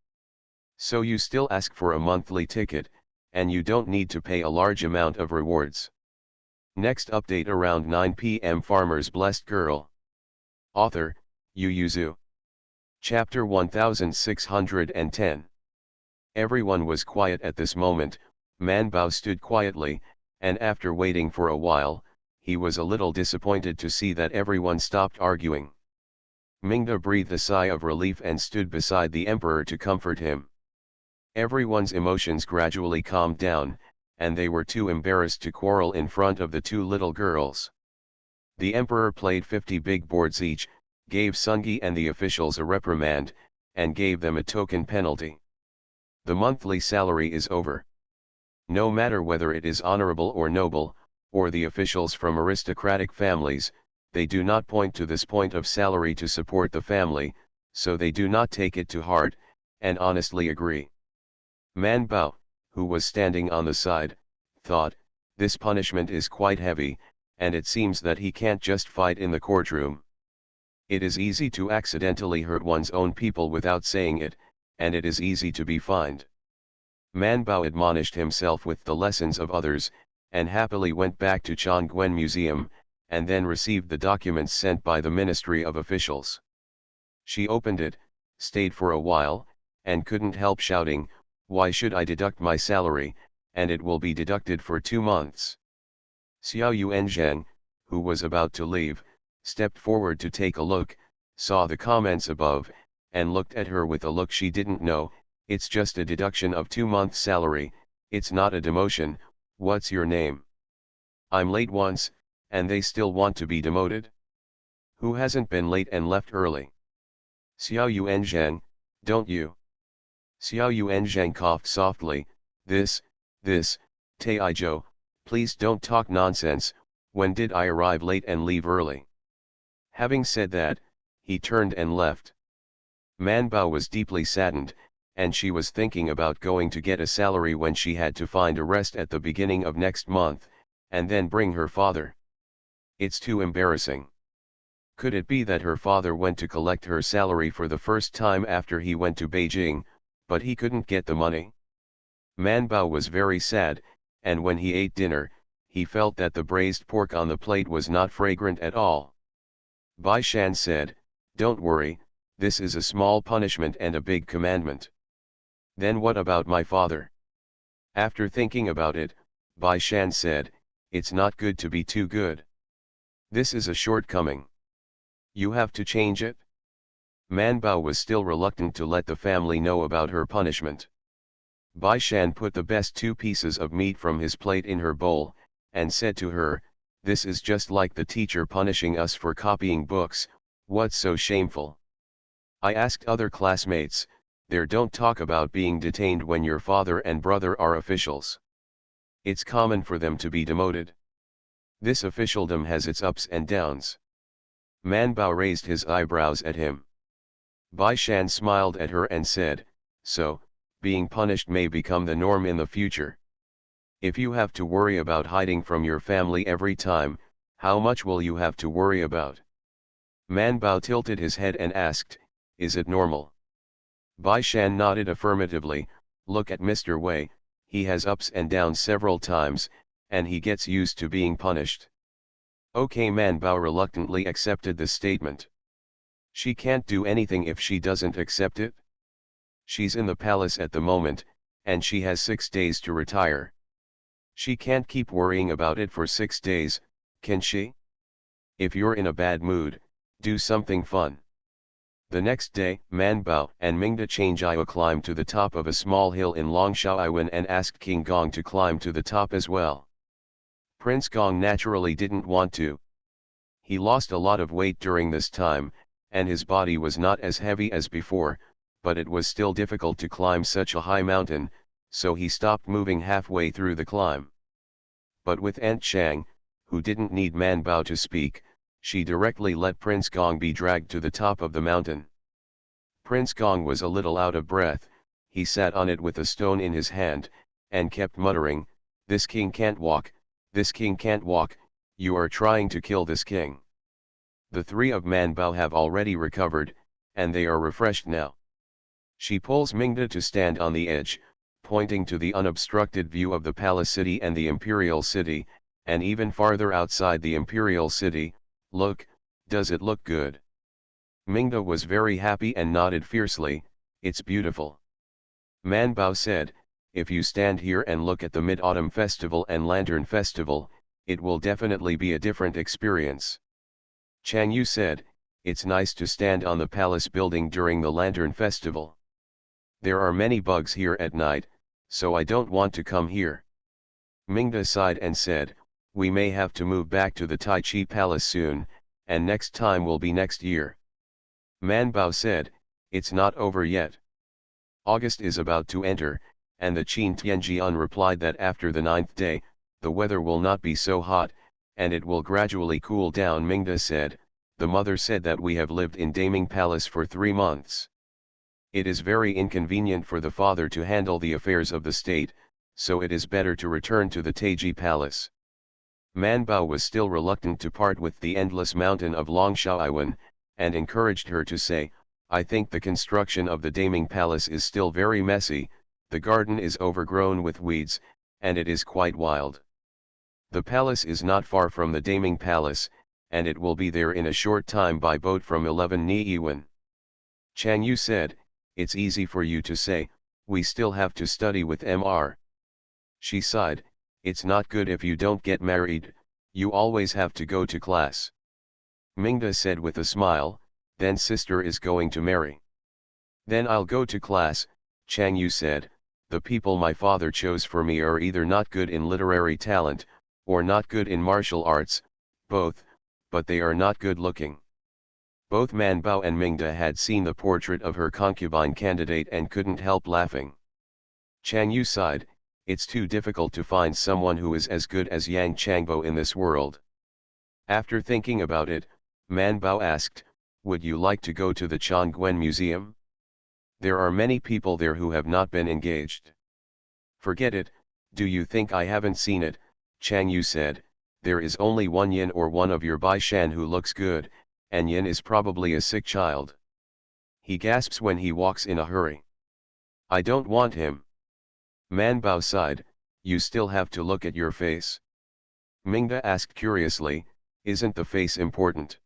So you still ask for a monthly ticket, and you don't need to pay a large amount of rewards. Next update around 9 p.m. Farmer's Blessed Girl. Author, Yu Yuzu. Chapter 1610. Everyone was quiet at this moment. Man Bao stood quietly, and after waiting for a while, he was a little disappointed to see that everyone stopped arguing. Mingda breathed a sigh of relief and stood beside the emperor to comfort him. Everyone's emotions gradually calmed down, and they were too embarrassed to quarrel in front of the two little girls. The emperor played 50 big boards each, gave Sungi and the officials a reprimand, and gave them a token penalty. The monthly salary is over. No matter whether it is honorable or noble, or the officials from aristocratic families, they do not point to this point of salary to support the family, so they do not take it to heart, and honestly agree. Man Bao, who was standing on the side, thought, this punishment is quite heavy, and it seems that he can't just fight in the courtroom. It is easy to accidentally hurt one's own people without saying it, and it is easy to be fined. Man Bao admonished himself with the lessons of others, and happily went back to Chongquen Museum, and then received the documents sent by the Ministry of Officials. She opened it, stayed for a while, and couldn't help shouting, "Why should I deduct my salary, and it will be deducted for 2 months?" Xiao Yuanzhang, who was about to leave, stepped forward to take a look, saw the comments above, and looked at her with a look she didn't know. "It's just a deduction of 2 months' salary, it's not a demotion. What's your name? I'm late once, and they still want to be demoted? Who hasn't been late and left early? Xiao Yuanzhang, don't you?" Xiao Yuanzhang coughed softly. This, Taizhou, please don't talk nonsense. When did I arrive late and leave early?" Having said that, he turned and left. Man Bao was deeply saddened, and she was thinking about going to get a salary when she had to find a rest at the beginning of next month, and then bring her father. It's too embarrassing. Could it be that her father went to collect her salary for the first time after he went to Beijing, but he couldn't get the money? Man Bao was very sad, and when he ate dinner, he felt that the braised pork on the plate was not fragrant at all. Bai Shan said, "Don't worry, this is a small punishment and a big commandment." "Then what about my father?" After thinking about it, Bai Shan said, "It's not good to be too good. This is a shortcoming. You have to change it." Man Bao was still reluctant to let the family know about her punishment. Bai Shan put the best 2 pieces of meat from his plate in her bowl, and said to her, "This is just like the teacher punishing us for copying books. What's so shameful?" I asked other classmates, they don't talk about being detained when your father and brother are officials. It's common for them to be demoted. This officialdom has its ups and downs. Man Bao raised his eyebrows at him. Bai Shan smiled at her and said, "So, being punished may become the norm in the future. If you have to worry about hiding from your family every time, how much will you have to worry about? Man Bao tilted his head and asked, is it normal? Bai Shan nodded affirmatively. Look at Mr. Wei, he has ups and downs several times, and he gets used to being punished. Okay, Man Bao reluctantly accepted the statement. She can't do anything if she doesn't accept it. She's in the palace at the moment, and she has 6 days to retire. She can't keep worrying about it for 6 days, can she? If you're in a bad mood, do something fun. The next day, Man Bao and Mingda Changjiao climbed to the top of a small hill in Longshaoiwan and asked King Gong to climb to the top as well. Prince Gong naturally didn't want to. He lost a lot of weight during this time, and his body was not as heavy as before, but it was still difficult to climb such a high mountain, so he stopped moving halfway through the climb. But with Aunt Chang, who didn't need Man Bao to speak, she directly let Prince Gong be dragged to the top of the mountain. Prince Gong was a little out of breath. He sat on it with a stone in his hand, and kept muttering, "This king can't walk, this king can't walk, you are trying to kill this king." The 3 of Man Bao have already recovered, and they are refreshed now. She pulls Mingda to stand on the edge, pointing to the unobstructed view of the palace city and the imperial city, and even farther outside the imperial city. Look, does it look good? Mingda was very happy and nodded fiercely, it's beautiful. Man Bao said, if you stand here and look at the Mid-Autumn Festival and Lantern Festival, it will definitely be a different experience. Chang Yu said, it's nice to stand on the palace building during the Lantern Festival. There are many bugs here at night, so I don't want to come here. Mingda sighed and said, we may have to move back to the Tai Chi Palace soon, and next time will be next year. Man Bao said, it's not over yet. August is about to enter, and the Qin Tianjian replied that after the 9th day, the weather will not be so hot, and it will gradually cool down. Mingda said, the mother said that we have lived in Daming Palace for 3 months. It is very inconvenient for the father to handle the affairs of the state, so it is better to return to the Taiji Palace. Man Bao was still reluctant to part with the endless mountain of Longshaoiwan, and encouraged her to say, I think the construction of the Daming Palace is still very messy, the garden is overgrown with weeds, and it is quite wild. The palace is not far from the Daming Palace, and it will be there in a short time by boat from 11 Niiwan. Chang Yu said, it's easy for you to say, we still have to study with Mr. She sighed, it's not good if you don't get married, you always have to go to class. Mingda said with a smile, then sister is going to marry. Then I'll go to class, Chang Yu said, the people my father chose for me are either not good in literary talent, or not good in martial arts, both, but they are not good looking. Both Man Bao and Mingda had seen the portrait of her concubine candidate and couldn't help laughing. Chang Yu sighed, it's too difficult to find someone who is as good as Yang Changbo in this world. After thinking about it, Man Bao asked, would you like to go to the Chongguan Museum? There are many people there who have not been engaged. Forget it, do you think I haven't seen it? Chang Yu said, there is only one Yin or one of your Bai Shan who looks good, and Yin is probably a sick child. He gasps when he walks in a hurry. I don't want him. Man Bao sighed, you still have to look at your face. Mingda asked curiously, isn't the face important?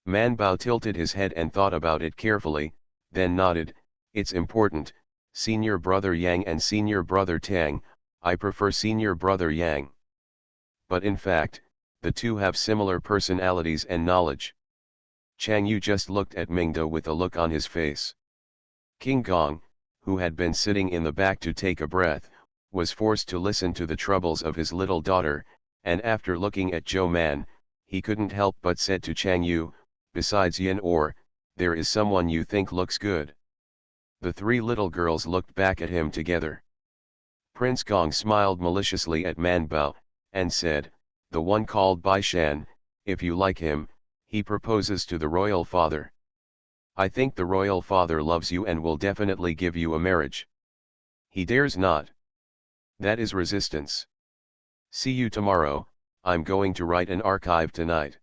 Man Bao tilted his head and thought about it carefully, then nodded, it's important, senior brother Yang and senior brother Tang, I prefer senior brother Yang. But in fact, the two have similar personalities and knowledge. Chang Yu just looked at Mingda with a look on his face. King Gong, who had been sitting in the back to take a breath, was forced to listen to the troubles of his little daughter, and after looking at Zhou Man, he couldn't help but said to Chang Yu, besides Yin or, there is someone you think looks good. The 3 little girls looked back at him together. Prince Gong smiled maliciously at Man Bao, and said, the one called Bai Shan, if you like him, he proposes to the royal father. I think the royal father loves you and will definitely give you a marriage. He dares not. That is resistance. See you tomorrow. I'm going to write an archive tonight.